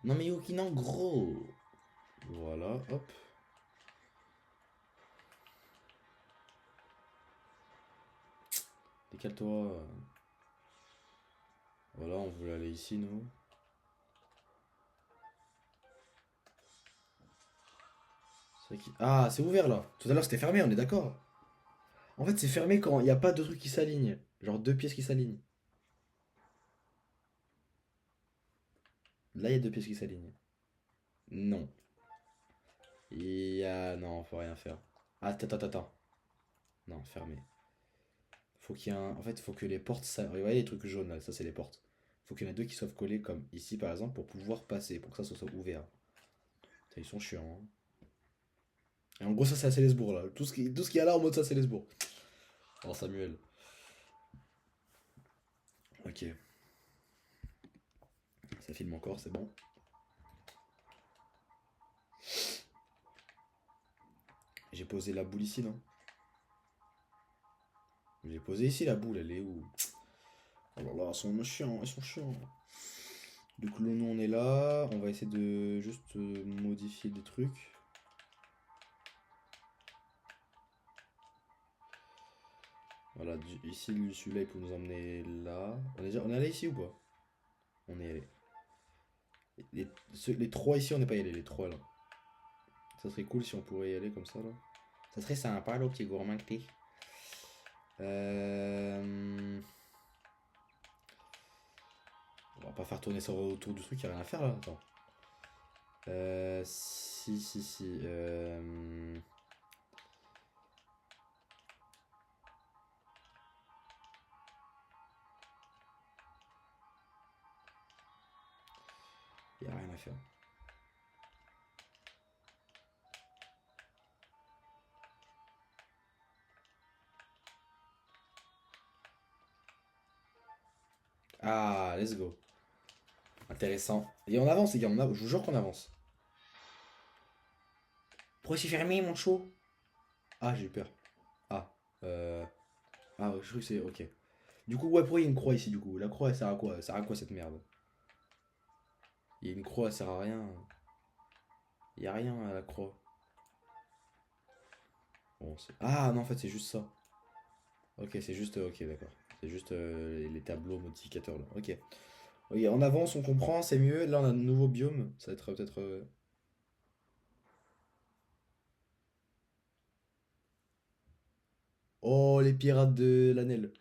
Non mais Yokina, gros. Voilà, hop. Décale-toi. Voilà, on voulait aller ici, nous. Ah, c'est ouvert là. Tout à l'heure c'était fermé, on est d'accord. En fait, c'est fermé quand il n'y a pas de trucs qui s'alignent. Genre deux pièces qui s'alignent. Là, il y a deux pièces qui s'alignent. Non. Non, faut rien faire. Ah, attends, attends, attends. Non, fermé. Faut qu'il y ait un... En fait, faut que les portes... Vous voyez les trucs jaunes là, ça c'est les portes. Faut qu'il y en ait deux qui soient collés comme ici par exemple pour pouvoir passer, pour que ça soit ouvert. Ça, ils sont chiants, hein. Et en gros, ça c'est à Célesbourg là. Tout ce qu'il y a là en mode ça, Célesbourg. Alors, Samuel. Ok. Ça filme encore, c'est bon. J'ai posé la boule ici, non? J'ai posé ici la boule, elle est où? Oh là là, ils sont chiants, ils sont chiants. Donc là, nous on est là, on va essayer de juste modifier des trucs. Voilà, ici celui-là il peut nous emmener là. On est allé ici ou pas? On est allé. Les trois ici on n'est pas y allé, les trois là. Ça serait cool si on pourrait y aller comme ça là. Ça serait sympa le petit gourmand que t'es. On va pas faire tourner ça autour du truc, y a rien à faire là, attends. Si. Y a rien à faire. Ah, let's go. Intéressant. Et on avance, les gars, je vous jure qu'on avance. Pourquoi c'est fermé, mon chou? Ah, j'ai eu peur. Ah, euh... Ah, je crois que c'est... Ok. Du coup, ouais, pourquoi il y a une croix ici, du coup? La croix, elle sert à quoi? Elle sert à quoi, cette merde? Il y a une croix, elle sert à rien. Il y a rien à la croix. Bon, ah, non, en fait, c'est juste ça. Ok, c'est juste... Ok, d'accord. C'est juste les tableaux modificateurs, là. Ok. Ok, en avance, on comprend, c'est mieux. Là, on a un nouveau biome. Ça va être peut-être... Oh, les pirates de l'Anel.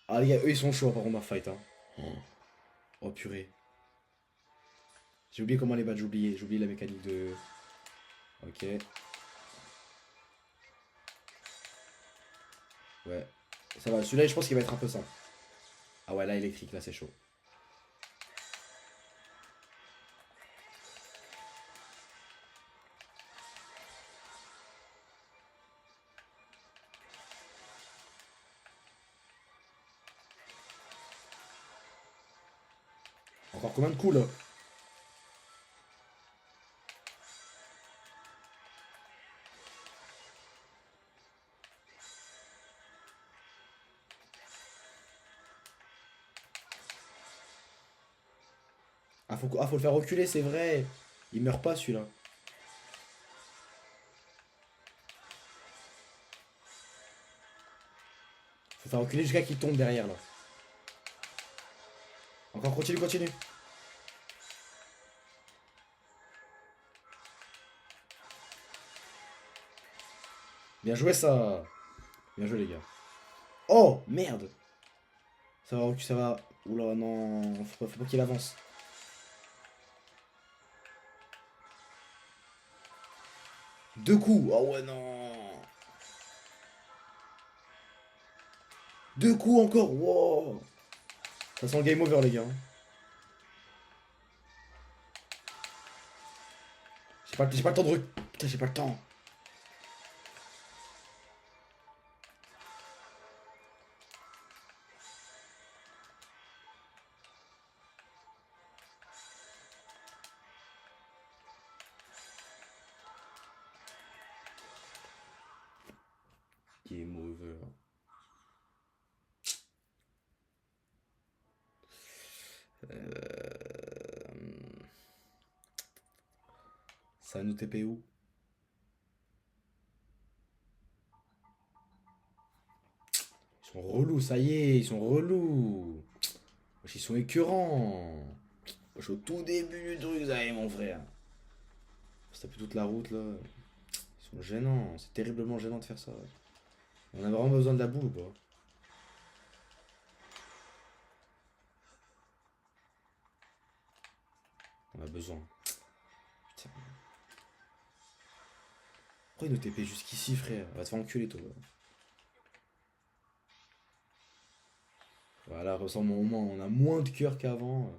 Ah, les gars, eux, ils sont chauds, par contre, dans fight, hein. Oh, purée. J'ai oublié comment les battre, j'ai oublié la mécanique de... Ok, ouais. Ça va, celui-là, je pense qu'il va être un peu simple. Ah ouais, là, électrique, là, c'est chaud. Encore combien de coups, là? Faut le faire reculer, c'est vrai. Il meurt pas, celui-là. Faut faire reculer jusqu'à qu'il tombe derrière, là. Encore, continue. Bien joué, ça. Bien joué, les gars. Oh, merde. Ça va. Oula, non. Faut pas qu'il avance. Deux coups. Oh ouais, non. Deux coups encore. Wow. Ça sent le game over, les gars. J'ai pas le temps de... Putain, j'ai pas le temps. Game over. Ça nous TP où? Ils sont relous, ça y est, ils sont relous. Wesh, ils sont écœurants. Je suis au tout début du truc, ça y est, mon frère. On se tape toute la route là. Ils sont gênants, c'est terriblement gênant de faire ça. On a vraiment besoin de la boule ou pas? On a besoin. Putain. Pourquoi il nous TP jusqu'ici, frère? Va te faire enculer, toi. Voilà, ressemble au moins, on a moins de cœur qu'avant.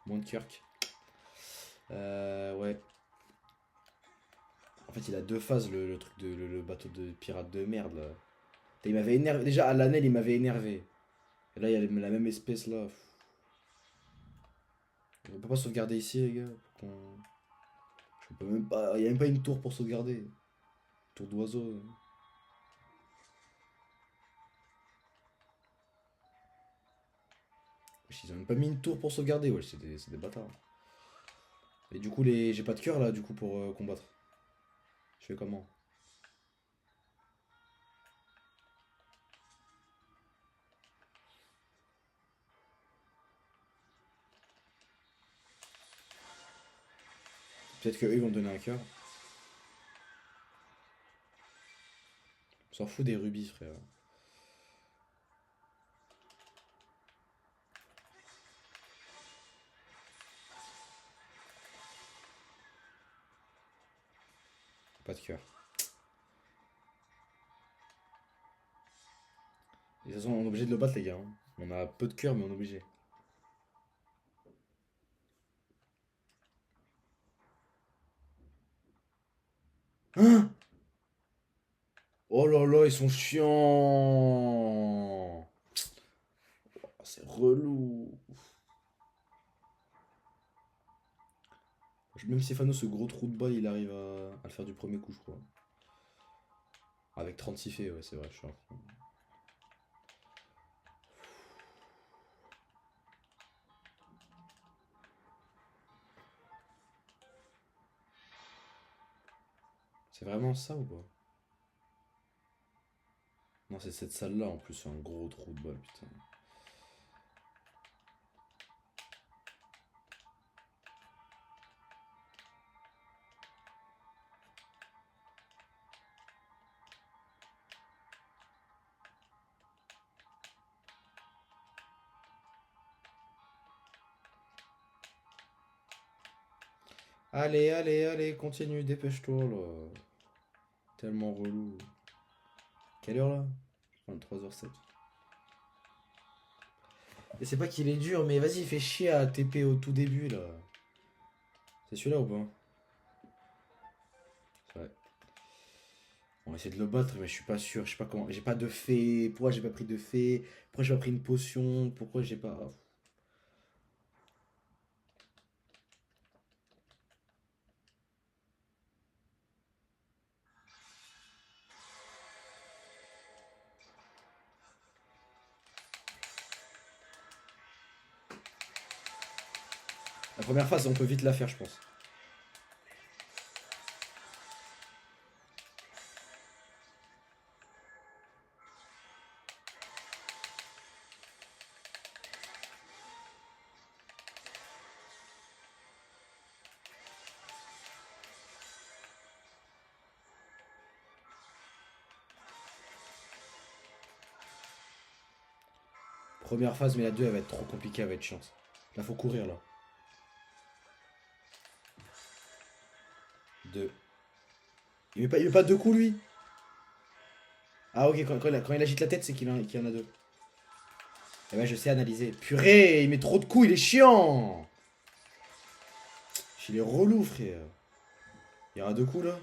Moins de cœur. Ouais. En fait, il a deux phases, le truc de le bateau de pirate de merde là. Il m'avait énervé. Déjà, à l'année, il m'avait énervé. Et là, il y a la même espèce là. On peut pas sauvegarder ici, les gars. Je peux même pas. Il y a même pas une tour pour sauvegarder. Tour d'oiseau. Ils ont même pas mis une tour pour sauvegarder, ouais, c'est des bâtards. Et du coup, j'ai pas de cœur là, du coup, pour combattre. Je fais comment? Peut-être qu'eux ils vont me donner un cœur. On s'en fout des rubis, frère. Pas de cœur. Et de toute façon, on est obligé de le battre, les gars, hein. On a peu de cœur, mais on est obligé. Hein? Oh là là, ils sont chiants. Oh, c'est relou. Même si Fano, ce gros trou de balle, il arrive à le faire du premier coup, je crois. Avec 36 faits, ouais, c'est vrai, je suis en train. C'est vraiment ça ou pas? Non, c'est cette salle-là en plus, c'est un gros trou de balle, putain. Allez, allez, allez, continue, dépêche-toi là. Tellement relou. Quelle heure là? 23h07. Et c'est pas qu'il est dur, mais vas-y, fais chier à TP au tout début là. C'est celui-là ou pas? Ouais. On va essayer de le battre, mais je suis pas sûr. Je sais pas comment. J'ai pas de fée. Pourquoi j'ai pas pris de fée? Pourquoi j'ai pas pris une potion? Pourquoi j'ai pas. La première phase, on peut vite la faire, je pense. Première phase, mais la 2 elle va être trop compliquée, elle va être chiante. Là, faut courir là. 2. Il met pas deux coups lui? Ah, ok, quand il agite la tête, c'est qu'il y en a deux. Eh ben, je sais analyser. Purée, il met trop de coups, il est chiant! Il est relou, frère. Il y aura deux coups là?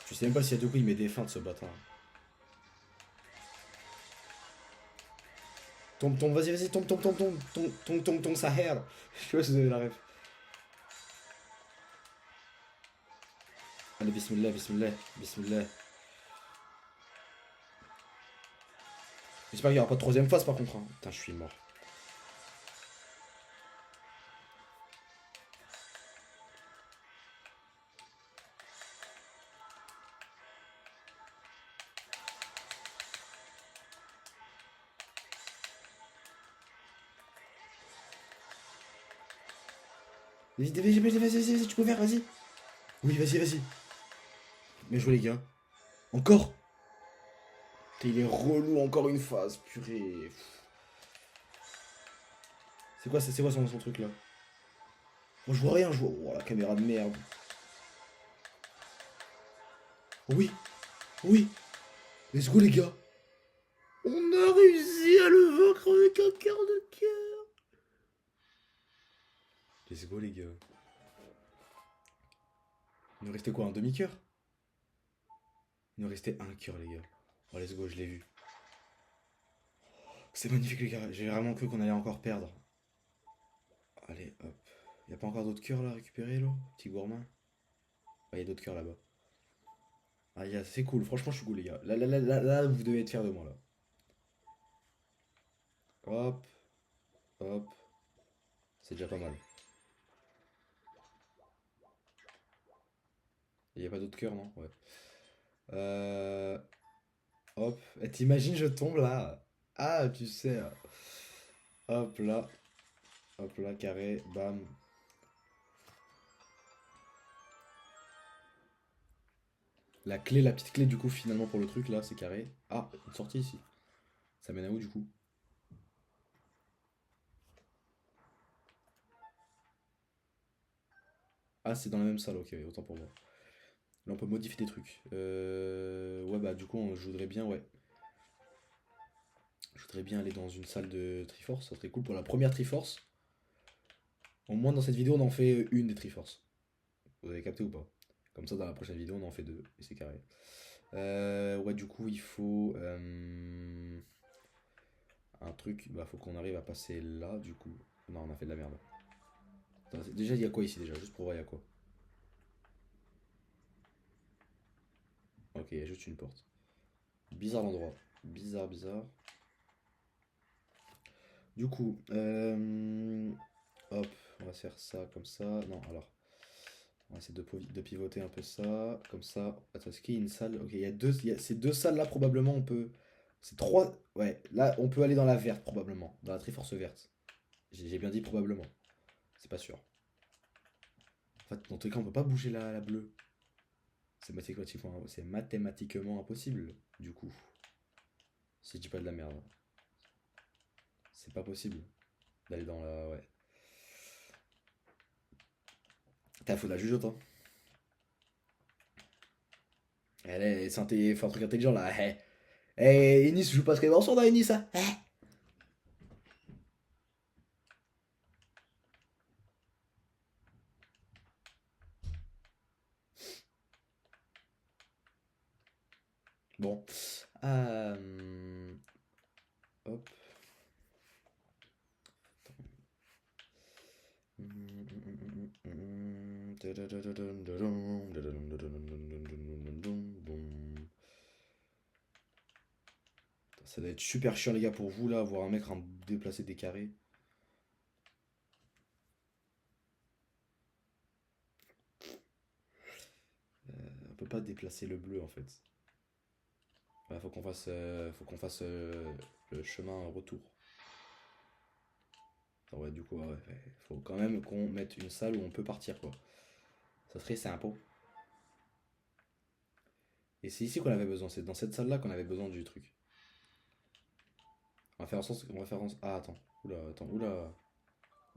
Je sais même pas s'il y a deux coups, il met des feintes ce bâtard. Tombe, tombe, vas-y, vas-y, tombe, tombe, tombe, tombe, tombe, tombe, tombe, tombe, ça herd. Je sais pas si vous avez la ref. Allez, bismillah, bismillah, bismillah. J'espère qu'il y aura pas de troisième phase par contre, hein. Putain, je suis mort. Vas-y, tu peux faire, vas-y. Oui, vas-y, vas-y. Bien joué, les gars. Encore? Putain, il est relou, encore une phase, purée. C'est quoi son truc là? Moi, je vois rien, je vois. Oh, la caméra de merde. Oh, oui, oui. Let's go, les gars. On a réussi à le vaincre avec un quart de cœur. Let's go, les gars. Il nous restait quoi, un demi-cœur? Il nous restait un cœur, les gars. Oh, let's go, je l'ai vu. C'est magnifique, les gars. J'ai vraiment cru qu'on allait encore perdre. Allez, hop. Y a pas encore d'autres cœurs là à récupérer, là? Petit gourmand. Ah, y a d'autres cœurs là-bas. Ah, c'est cool. Franchement, je suis cool, les gars. Là, vous devez être fiers de moi, là. Hop, hop. C'est déjà pas mal. Il n'y a pas d'autres cœurs, non? Ouais. Euh, hop. Et t'imagines, je tombe là. Ah, tu sais. Hop là. Hop là, carré. Bam. La clé, la petite clé du coup finalement pour le truc là, c'est carré. Ah, une sortie ici. Ça mène à où du coup? Ah, c'est dans la même salle, ok, autant pour moi. Là on peut modifier des trucs. Ouais bah du coup je voudrais bien, ouais. Je voudrais bien aller dans une salle de Triforce, ça serait cool pour la première Triforce. Au moins dans cette vidéo on en fait une des Triforce. Vous avez capté ou pas? Comme ça dans la prochaine vidéo on en fait deux et c'est carré. Ouais du coup il faut un truc, bah faut qu'on arrive à passer là du coup. Non on a fait de la merde. Attends, déjà il y a quoi ici déjà? Juste pour voir il y a quoi. Ok, il y a juste une porte. Bizarre l'endroit. Bizarre, bizarre. Du coup, hop, on va faire ça comme ça. Non, alors, on va essayer de pivoter un peu ça, comme ça. Attends, est-ce qu'il y a une salle? Ok, ces deux salles là, probablement, on peut. C'est trois. Ouais, là, on peut aller dans la verte, probablement. Dans la Triforce verte. J'ai bien dit probablement. C'est pas sûr. En fait, dans tous les cas, on peut pas bouger la bleue. C'est mathématiquement impossible, du coup. Si je dis pas de la merde. C'est pas possible d'aller dans la. Ouais. T'as faut de la jugeote, hein. C'est un truc intelligent là. Ennis joue pas très bien ensemble, Ennis, hein. Bon. Hop. Ça doit être super chiant, les gars, pour vous là, voir un mec déplacer des carrés. On peut pas déplacer le bleu en fait. Ouais, faut qu'on fasse le chemin retour. Ah ouais, du coup, ouais, faut quand même qu'on mette une salle où on peut partir quoi. Ça serait sympa. Et c'est ici qu'on avait besoin, c'est dans cette salle là qu'on avait besoin du truc. On va faire en sorte. Ah, attends. Oula, attends, oula.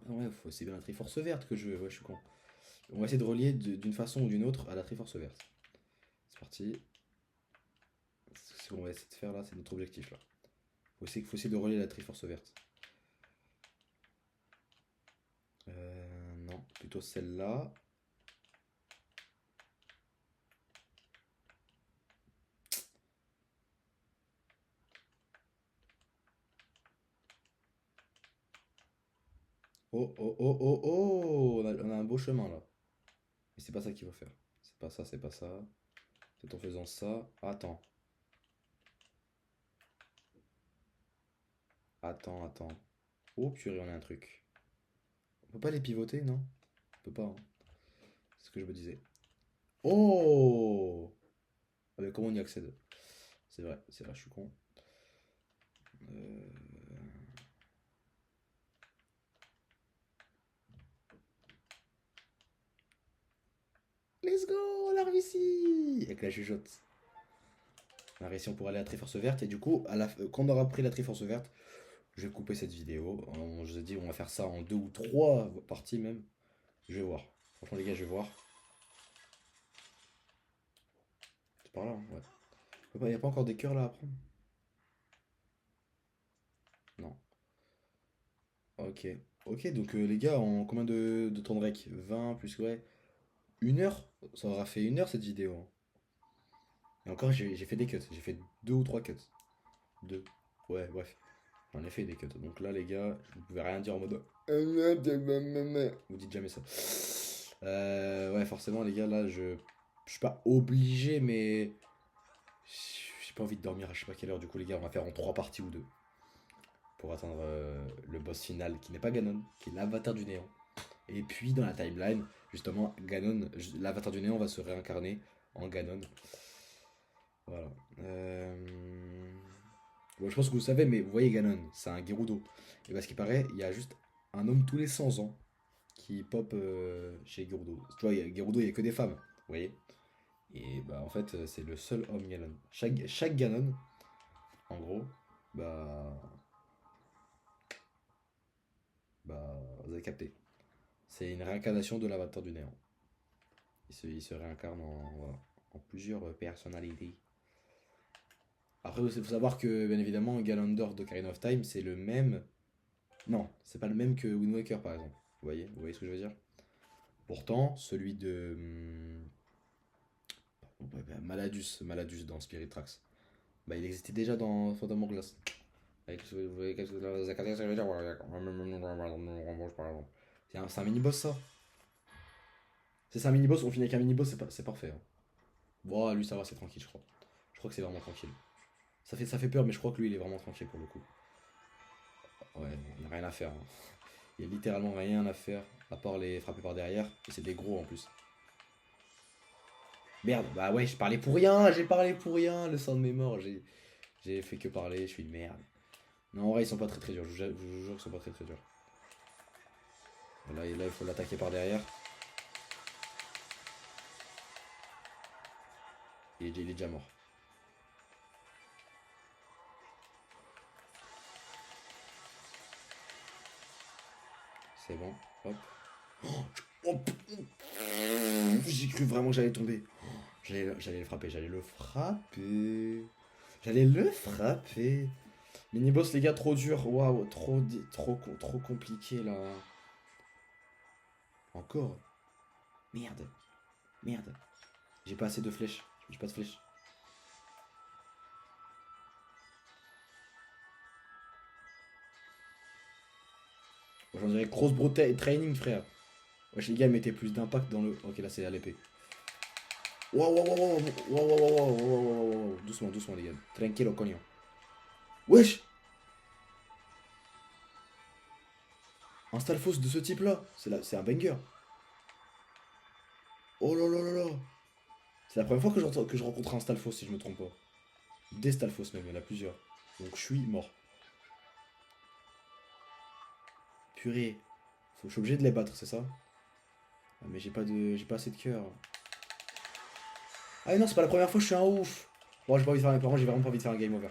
Ah ouais, c'est bien la Triforce verte que je veux. Ouais, je suis con. On va essayer de relier d'une façon ou d'une autre à la Triforce verte. C'est parti. Ce qu'on va essayer de faire là, c'est notre objectif là. Faut essayer de relier la Triforce verte. Non, plutôt celle-là. Oh, oh, oh, oh, oh! On a un beau chemin là. Mais c'est pas ça qu'il faut faire. C'est pas ça, c'est pas ça. Peut-être en faisant ça. Attends. Attends, attends. Oh purée, on a un truc. On peut pas les pivoter, non? On peut pas, hein. C'est ce que je me disais. Oh! Ah, mais comment on y accède? C'est vrai, je suis con. Euh, Let's go! On a réussi! Avec la jugeote. On a réussi, on pourra aller à la Triforce verte. Et du coup, quand on aura pris la Triforce verte, je vais couper cette vidéo. Je vous ai dit, on va faire ça en deux ou trois parties même. Je vais voir. Franchement, les gars, je vais voir. C'est par là, hein, ouais. Il n'y a pas encore des cœurs là à prendre? Non. Ok. Ok, donc les gars, en combien de temps de rec? 20 plus, ouais. Une heure? Ça aura fait une heure cette vidéo, hein. Et encore, j'ai fait des cuts. J'ai fait deux ou trois cuts. Deux. Ouais, bref. J'en ai fait des cuts. Donc là, les gars, vous pouvez rien dire en mode. Vous dites jamais ça. Ouais, forcément, les gars, là, je suis pas obligé, mais j'ai pas envie de dormir à je sais pas quelle heure. Du coup, les gars, on va faire en trois parties ou deux. pour atteindre le boss final qui n'est pas Ganon, qui est l'avatar du néant. Et puis dans la timeline, justement, Ganon, l'avatar du néant va se réincarner en Ganon. Voilà. Bon, je pense que vous savez, mais vous voyez Ganon, c'est un Gerudo. Et parce qu'il paraît, il y a juste un homme tous les 100 ans qui pop chez Gerudo. Tu vois, Gerudo, il n'y a que des femmes, vous voyez. Et bah en fait, c'est le seul homme Ganon. Chaque Ganon, en gros, bah, vous avez capté. C'est une réincarnation de l'avatar du néant. Il se réincarne voilà, en plusieurs personnalités. Après, il faut savoir que, bien évidemment, Ganondorf de Ocarina of Time, c'est le même. Non, c'est pas le même que Wind Waker, par exemple. Vous voyez ce que je veux dire? Pourtant, celui de. Maladus dans Spirit Tracks. Bah, il existait déjà dans Phantom Hourglass. Avec, vous voyez qu'est-ce que ça veut dire? C'est un mini-boss, ça. C'est un mini-boss, on finit avec un mini-boss, c'est parfait. Hein. Bon, lui, ça va, c'est tranquille, je crois. Je crois que c'est vraiment tranquille. Ça fait peur, mais je crois que lui, il est vraiment tranquille pour le coup. Ouais, il n'y a rien à faire. Hein. Il y a littéralement rien à faire, à part les frapper par derrière. Et c'est des gros en plus. Merde, bah ouais, j'ai parlé pour rien, le sang de mes morts, j'ai fait que parler, je suis une merde. Non, en vrai, ils sont pas très très durs, je vous jure qu'ils sont pas très très durs. Là, il faut l'attaquer par derrière. Et il est déjà mort. C'est bon, hop. Oh, j'ai cru vraiment que j'allais tomber. J'allais le frapper, j'allais le frapper. J'allais le frapper. Mini-boss, les gars, trop dur. Waouh, trop compliqué là. Encore. Merde. Merde. J'ai pas assez de flèches. J'ai pas de flèches. J'en dirais grosse training, frère. Wesh, les gars, mettez plus d'impact dans le. Ok, là, c'est à l'épée. Waouh, waouh, waouh, waouh, waouh, waouh, waouh, waouh. Doucement, doucement, les gars. Tranquilo, cognons. Wesh! Un Stalfos de ce type-là, c'est un banger. Oh là là là là. C'est la première fois que je rencontre un Stalfos, si je me trompe pas. Des Stalfos même, il y en a plusieurs. Donc je suis mort. Purée. Je suis obligé de les battre, c'est ça? Ah, mais j'ai pas assez de cœur. Ah non, c'est pas la première fois, je suis un ouf. Bon, j'ai pas envie de faire un... Par contre, j'ai vraiment pas envie de faire un game over.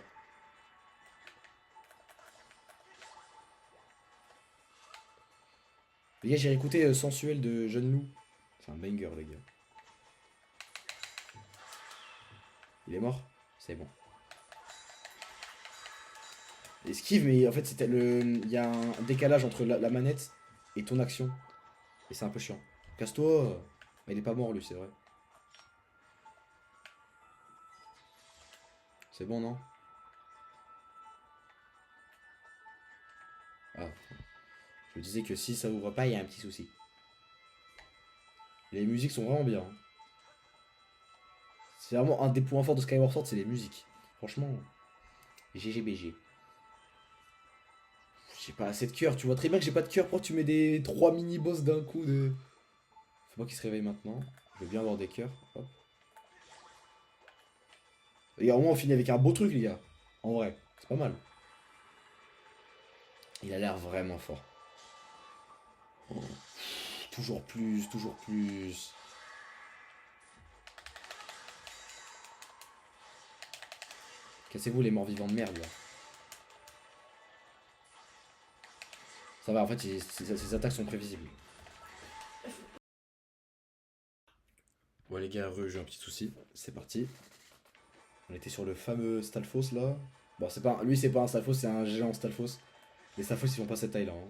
Les gars, j'ai écouté Sensuel de Jeune Loup. C'est un banger, les gars. Il est mort? C'est bon. Esquive, mais en fait, il y a un décalage entre la manette et ton action. Et c'est un peu chiant. Casse-toi! Mais il est pas mort, lui, c'est vrai. C'est bon, non? Ah. Je me disais que si ça ouvre pas, il y a un petit souci. Les musiques sont vraiment bien. Hein. C'est vraiment un des points forts de Skyward Sword, c'est les musiques. Franchement, GGBG. J'ai pas assez de cœur, tu vois très bien que j'ai pas de cœur. Pourquoi tu mets des 3 mini-boss d'un coup de. Faut pas qu'il se réveille maintenant. Je veux bien avoir des cœurs. Hop. Et au moins on finit avec un beau truc, les gars. En vrai, c'est pas mal. Il a l'air vraiment fort. Oh. Toujours plus, toujours plus. Cassez-vous les morts vivants de merde là. Ça va, en fait, ses attaques sont prévisibles. Bon les gars, j'ai un petit souci. C'est parti. On était sur le fameux Stalfos là. Bon, lui c'est pas un Stalfos, c'est un géant Stalfos. Les Stalfos ils font pas cette taille là. Hein.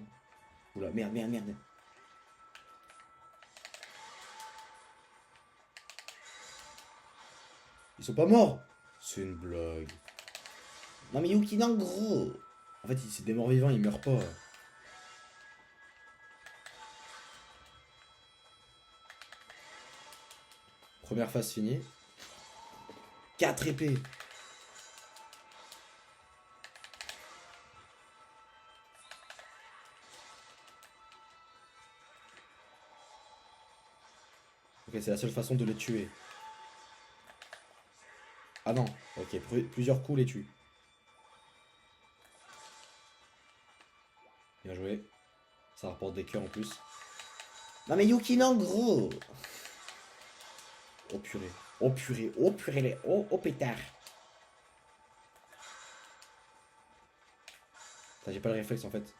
Oula, merde, merde, merde. Ils sont pas morts. C'est une blague. Non mais Yuki, non gros. En fait, c'est des morts vivants, ils meurent pas. Première phase finie. 4 épées. Ok, c'est la seule façon de les tuer. Ah non, ok, plusieurs coups les tuent. Bien joué. Ça rapporte des cœurs en plus. Non mais Yuki, non, gros. Oh purée. Oh purée. Oh purée. Oh, oh pétard. J'ai pas le réflexe en fait.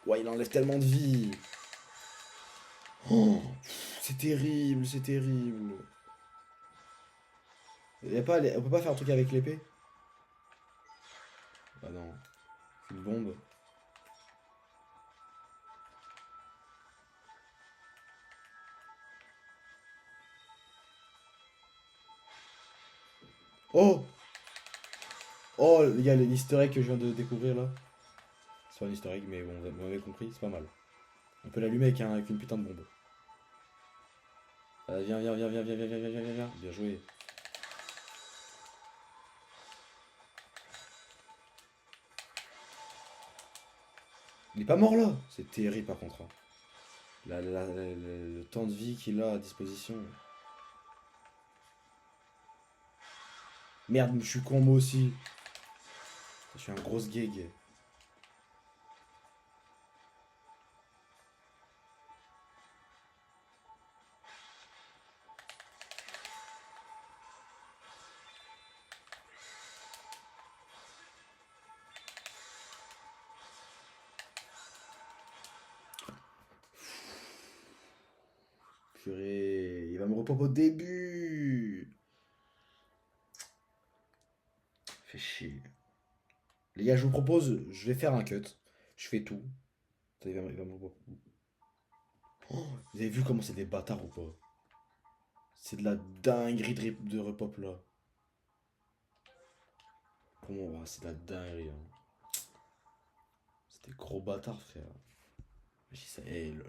Ouais, il enlève tellement de vie. Oh, c'est terrible, c'est terrible. On peut pas faire un truc avec l'épée? Bah non. Une bombe. Oh! Oh, les gars, l'easter egg que je viens de découvrir là. C'est pas un easter egg, mais bon, vous m'avez compris, c'est pas mal. On peut l'allumer avec une putain de bombe. Viens, viens, viens, viens, viens, viens, viens, viens, viens, viens. Bien joué. Il est pas mort là! C'est terrible par contre, hein. Le temps de vie qu'il a à disposition. Merde, je suis con moi aussi. Je suis un gros gag. Purée, il va me repop au début. Fait chier. Les gars, je vous propose, je vais faire un cut. Je fais tout. Attends, il va me repop. Oh, vous avez vu comment c'est des bâtards ou pas? C'est de la dinguerie de repop là. Comment c'est de la dinguerie, hein. C'est des gros bâtards, frère.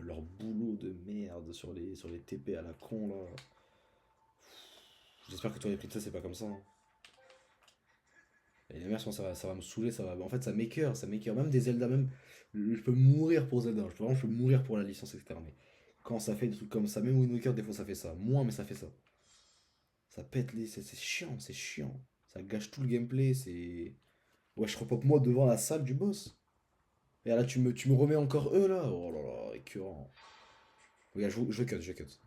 Leur boulot de merde sur les TP à la con là. J'espère que toi les pris de ça, c'est pas comme ça, hein. Et les mères, ça va me saouler, ça va. En fait, ça m'écœure, ça m'écœure. Même des Zelda, même. Je peux mourir pour Zelda, je peux mourir pour la licence, etc. Mais quand ça fait des trucs comme ça, même Wind Waker, des fois ça fait ça. Moins, mais ça fait ça. Ça pète les. C'est chiant, c'est chiant. Ça gâche tout le gameplay, c'est. Ouais, je repop moi devant la salle du boss. Et là, tu me remets encore eux là. Oh là là, écœurant. Regarde, je cut, je cut.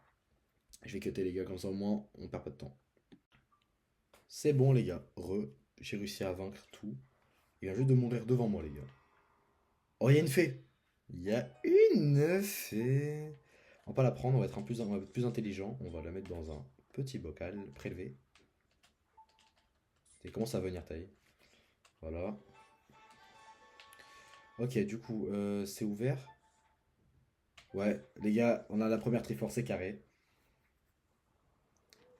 Je vais cutter les gars, comme ça au moins on perd pas de temps. C'est bon les gars, j'ai réussi à vaincre tout. Il vient juste de mourir devant moi les gars. Oh, il y a une fée. Il y a une fée. On va pas la prendre, on va être plus intelligent. On va la mettre dans un petit bocal prélevé. Et commence à venir taille. Voilà. Ok, du coup, c'est ouvert. Ouais, les gars, on a la première Triforce carrée.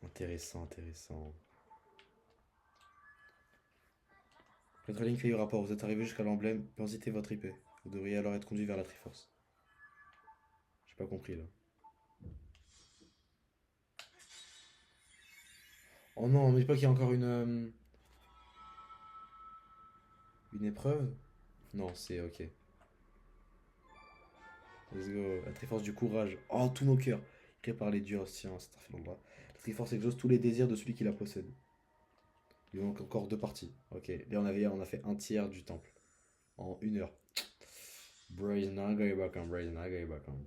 Intéressant, intéressant. Votre ligne fait du rapport. Vous êtes arrivé jusqu'à l'emblème. Visitez votre IP. Vous devriez alors être conduit vers la Triforce. J'ai pas compris là. Oh non, mais dis pas qu'il y a encore une épreuve. Non, c'est ok. Let's go. La Triforce du courage. Oh, tous nos cœurs. Créé par les dieux anciens. C'est un fait l'endroit. La Triforce exauce tous les désirs de celui qui la possède. Il manque encore deux parties. Ok. Là, on a fait un tiers du temple. En une heure. Brazen Naga et Bakam. Brazen Naga et Bakam.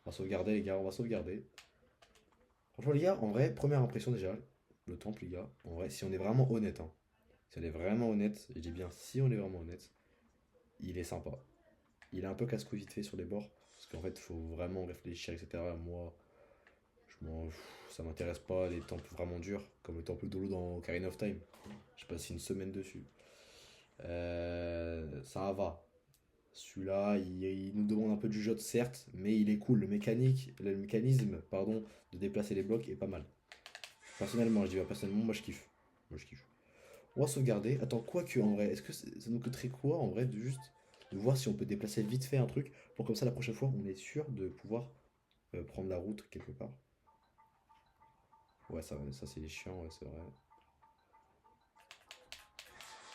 On va sauvegarder, les gars. On va sauvegarder. Franchement, les gars, en vrai, première impression déjà. Le temple, les gars. En vrai, si on est vraiment honnête, hein. Si on est vraiment honnête, et je dis bien si on est vraiment honnête, il est sympa. Il est un peu casse-couille vite fait sur les bords. Parce qu'en fait, il faut vraiment réfléchir, etc. Moi, ça m'intéresse pas les temples vraiment durs, comme le temple d'Olo dans Ocarina of Time. J'ai passé une semaine dessus. Ça va. Celui-là, il nous demande un peu du jeu, certes, mais il est cool. Le mécanisme, pardon, de déplacer les blocs est pas mal. Personnellement, je dis pas personnellement, moi je kiffe. Moi je kiffe. On va sauvegarder. Attends, quoi que en vrai, est-ce que ça nous coûterait quoi en vrai de juste de voir si on peut déplacer vite fait un truc pour comme ça la prochaine fois on est sûr de pouvoir prendre la route quelque part. Ouais, ça c'est chiant, ouais, c'est vrai.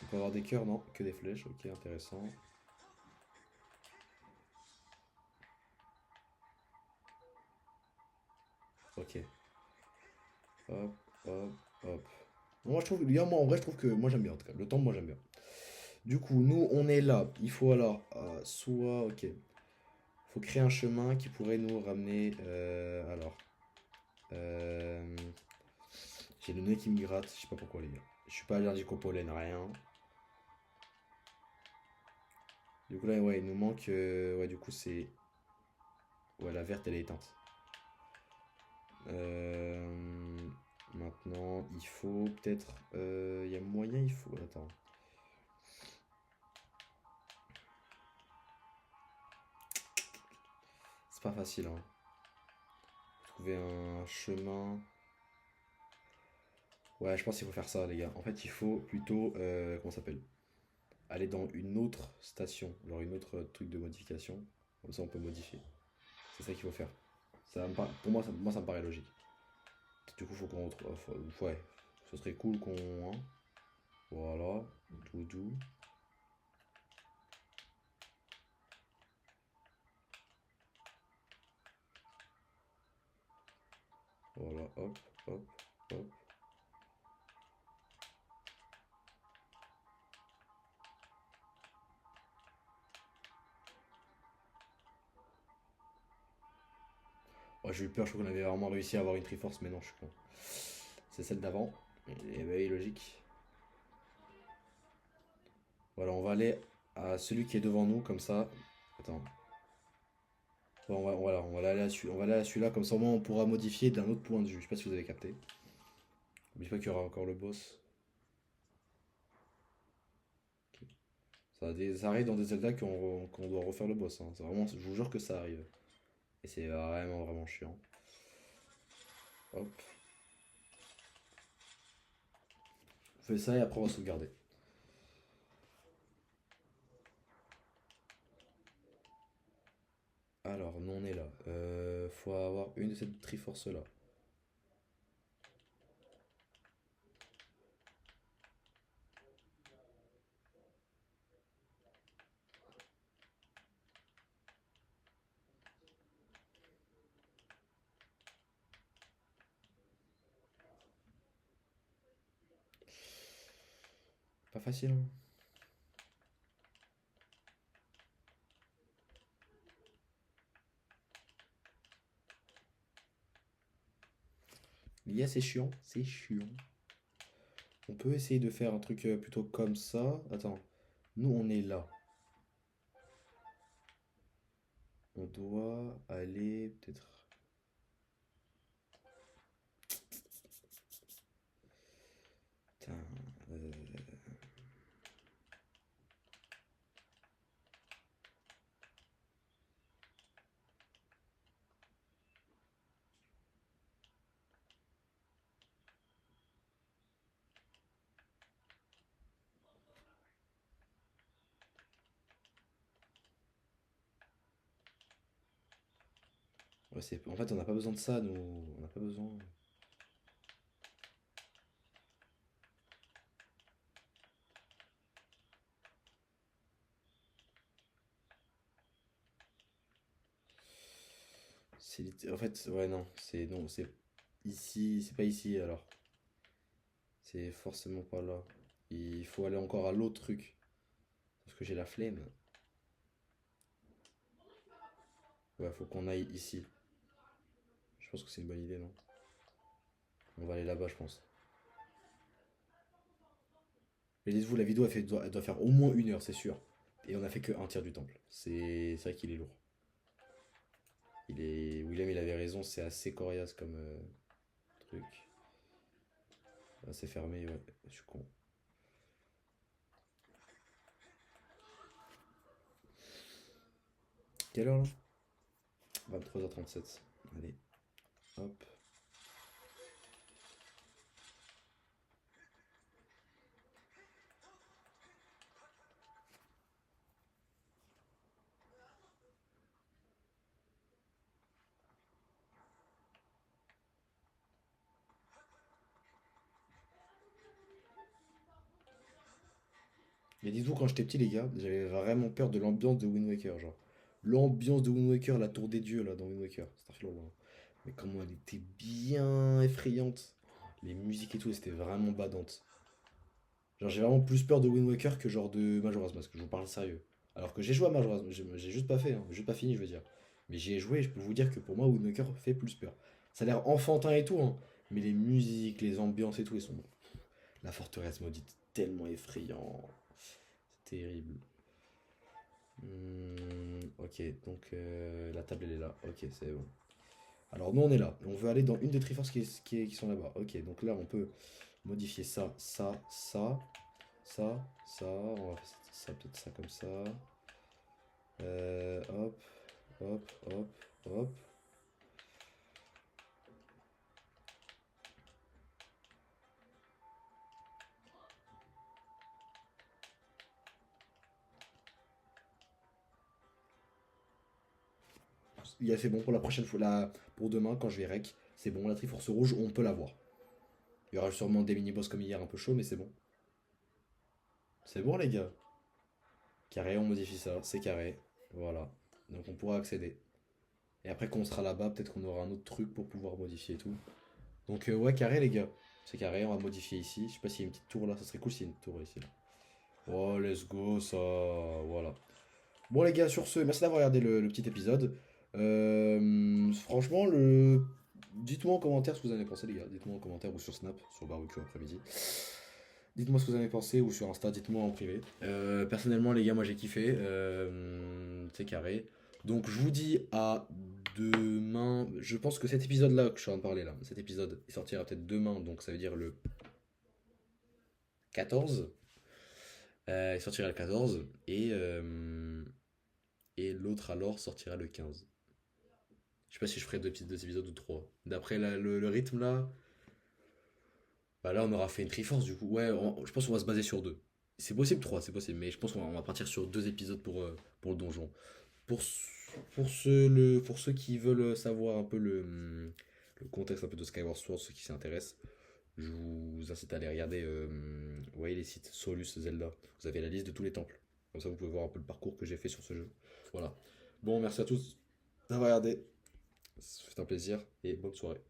On peut avoir des cœurs, non? Que des flèches, ok, intéressant. Ok. Hop, hop, hop. Moi, je trouve, moi, en vrai, je trouve que. Moi, j'aime bien, en tout cas. Le temps, moi, j'aime bien. Du coup, nous, on est là. Il faut alors. Soit. Ok. Faut créer un chemin qui pourrait nous ramener. Alors. Euh, J'ai le nez qui me gratte. Je sais pas pourquoi, les gars. Je suis pas allergique au pollen, rien. Du coup, là, ouais, il nous manque. Ouais, du coup, c'est. Ouais, la verte, elle est éteinte. Maintenant, il faut peut-être. Il y a moyen, il faut. Attends. C'est pas facile, hein. Trouver un chemin. Ouais, je pense qu'il faut faire ça, les gars. En fait, il faut plutôt. Comment ça s'appelle? Aller dans une autre station. Genre une autre truc de modification. Comme ça, on peut modifier. C'est ça qu'il faut faire. Pour moi, moi, ça me paraît logique. Du coup, faut qu'on retrouve. Ouais. Ce serait cool qu'on. Hein. Voilà. Tout doux. Voilà. Hop, hop, hop. Ouais, j'ai eu peur, je crois qu'on avait vraiment réussi à avoir une Triforce, mais non, je suis con. C'est celle d'avant. Et bah oui, logique. Voilà, on va aller à celui qui est devant nous, comme ça. Attends. Bon, voilà, on va aller à on va aller à celui-là, comme ça au moins on pourra modifier d'un autre point de vue. Je sais pas si vous avez capté. N'oubliez pas qu'il y aura encore le boss. Ok. Ça arrive dans des Zelda qu'on doit refaire le boss, hein. C'est vraiment, je vous jure que ça arrive. Et c'est vraiment, vraiment chiant. Hop. On fait ça et après on va sauvegarder. Alors, nous on est là. Faut avoir une de ces Triforces là. Pas facile, hein. L'IA c'est chiant, c'est chiant. On peut essayer de faire un truc plutôt comme ça. Attends, nous on est là. On doit aller peut-être. Putain, ouais, en fait, on n'a pas besoin de ça, nous. On n'a pas besoin. En fait, ouais, non, c'est ici, c'est pas ici alors. C'est forcément pas là. Il faut aller encore à l'autre truc. Parce que j'ai la flemme. Ouais, faut qu'on aille ici. Je pense que c'est une bonne idée, non? On va aller là-bas, je pense. Mais dites-vous, la vidéo, elle doit faire au moins 1 heure, c'est sûr. Et on a fait que un tiers du temple. C'est vrai qu'il est lourd. William, il avait raison, c'est assez coriace comme truc. Ah, c'est fermé, ouais. Je suis con. Quelle heure là? 23h37. Allez, hop. Mais dites-vous, quand j'étais petit, les gars, j'avais vraiment peur de l'ambiance de Wind Waker, genre. L'ambiance de Wind Waker, la tour des dieux, là, dans Wind Waker. Astaghfirullah. Mais comment elle était bien effrayante. Les musiques et tout, c'était vraiment badante. Genre, j'ai vraiment plus peur de Wind Waker que genre de Majora's Mask, je vous parle sérieux. Alors que j'ai joué à Majora's Mask, j'ai juste pas fait, hein, j'ai juste pas fini, je veux dire. Mais j'y ai joué et je peux vous dire que pour moi, Wind Waker fait plus peur. Ça a l'air enfantin et tout, hein. Mais les musiques, les ambiances et tout, ils sont. La forteresse maudite, tellement effrayant. C'est terrible. Ok, donc la table elle est là. Ok, c'est bon. Alors nous on est là. On veut aller dans une des Triforces qui sont là-bas. Ok, donc là on peut modifier ça, ça, ça, ça. On va faire ça, peut-être ça comme ça. Hop, hop, hop, hop. C'est bon pour la prochaine fois, pour demain quand je vais rec. C'est bon, la Triforce rouge, on peut l'avoir. Il y aura sûrement des mini-boss comme hier un peu chaud, mais c'est bon. C'est bon les gars. Carré, on modifie ça, c'est carré. Voilà. Donc on pourra accéder. Et après, quand on sera là-bas, peut-être qu'on aura un autre truc pour pouvoir modifier et tout. Donc, ouais, carré, les gars. C'est carré, on va modifier ici. Je sais pas s'il y a une petite tour là, ça serait cool s'il y a une tour ici. Oh, let's go, ça. Voilà. Bon, les gars, sur ce, merci d'avoir regardé le petit épisode. Franchement, dites-moi en commentaire ce que vous en avez pensé, les gars. Dites-moi en commentaire ou sur Snap, sur Barbecue après-midi. Dites-moi ce que vous en avez pensé ou sur Insta, dites-moi en privé. Personnellement, les gars, moi j'ai kiffé. C'est carré. Donc je vous dis à demain. Je pense que cet épisode-là que je suis en train de parler là, cet épisode, il sortira peut-être demain, donc ça veut dire le 14. Il sortira le 14 et l'autre alors sortira le 15. Je sais pas si je ferai deux épisodes ou trois. D'après le rythme là, bah là on aura fait une Triforce du coup. Ouais, je pense qu'on va se baser sur deux. C'est possible trois, c'est possible, mais je pense qu'on va partir sur deux épisodes pour le donjon. Pour, pour ceux qui veulent savoir un peu le contexte un peu de Skyward Sword, ceux qui s'intéressent, je vous incite à aller regarder vous voyez les sites Solus Zelda. Vous avez la liste de tous les temples. Comme ça, vous pouvez voir un peu le parcours que j'ai fait sur ce jeu. Voilà. Bon, merci à tous d'avoir regardé. Ça fait un plaisir et bonne soirée.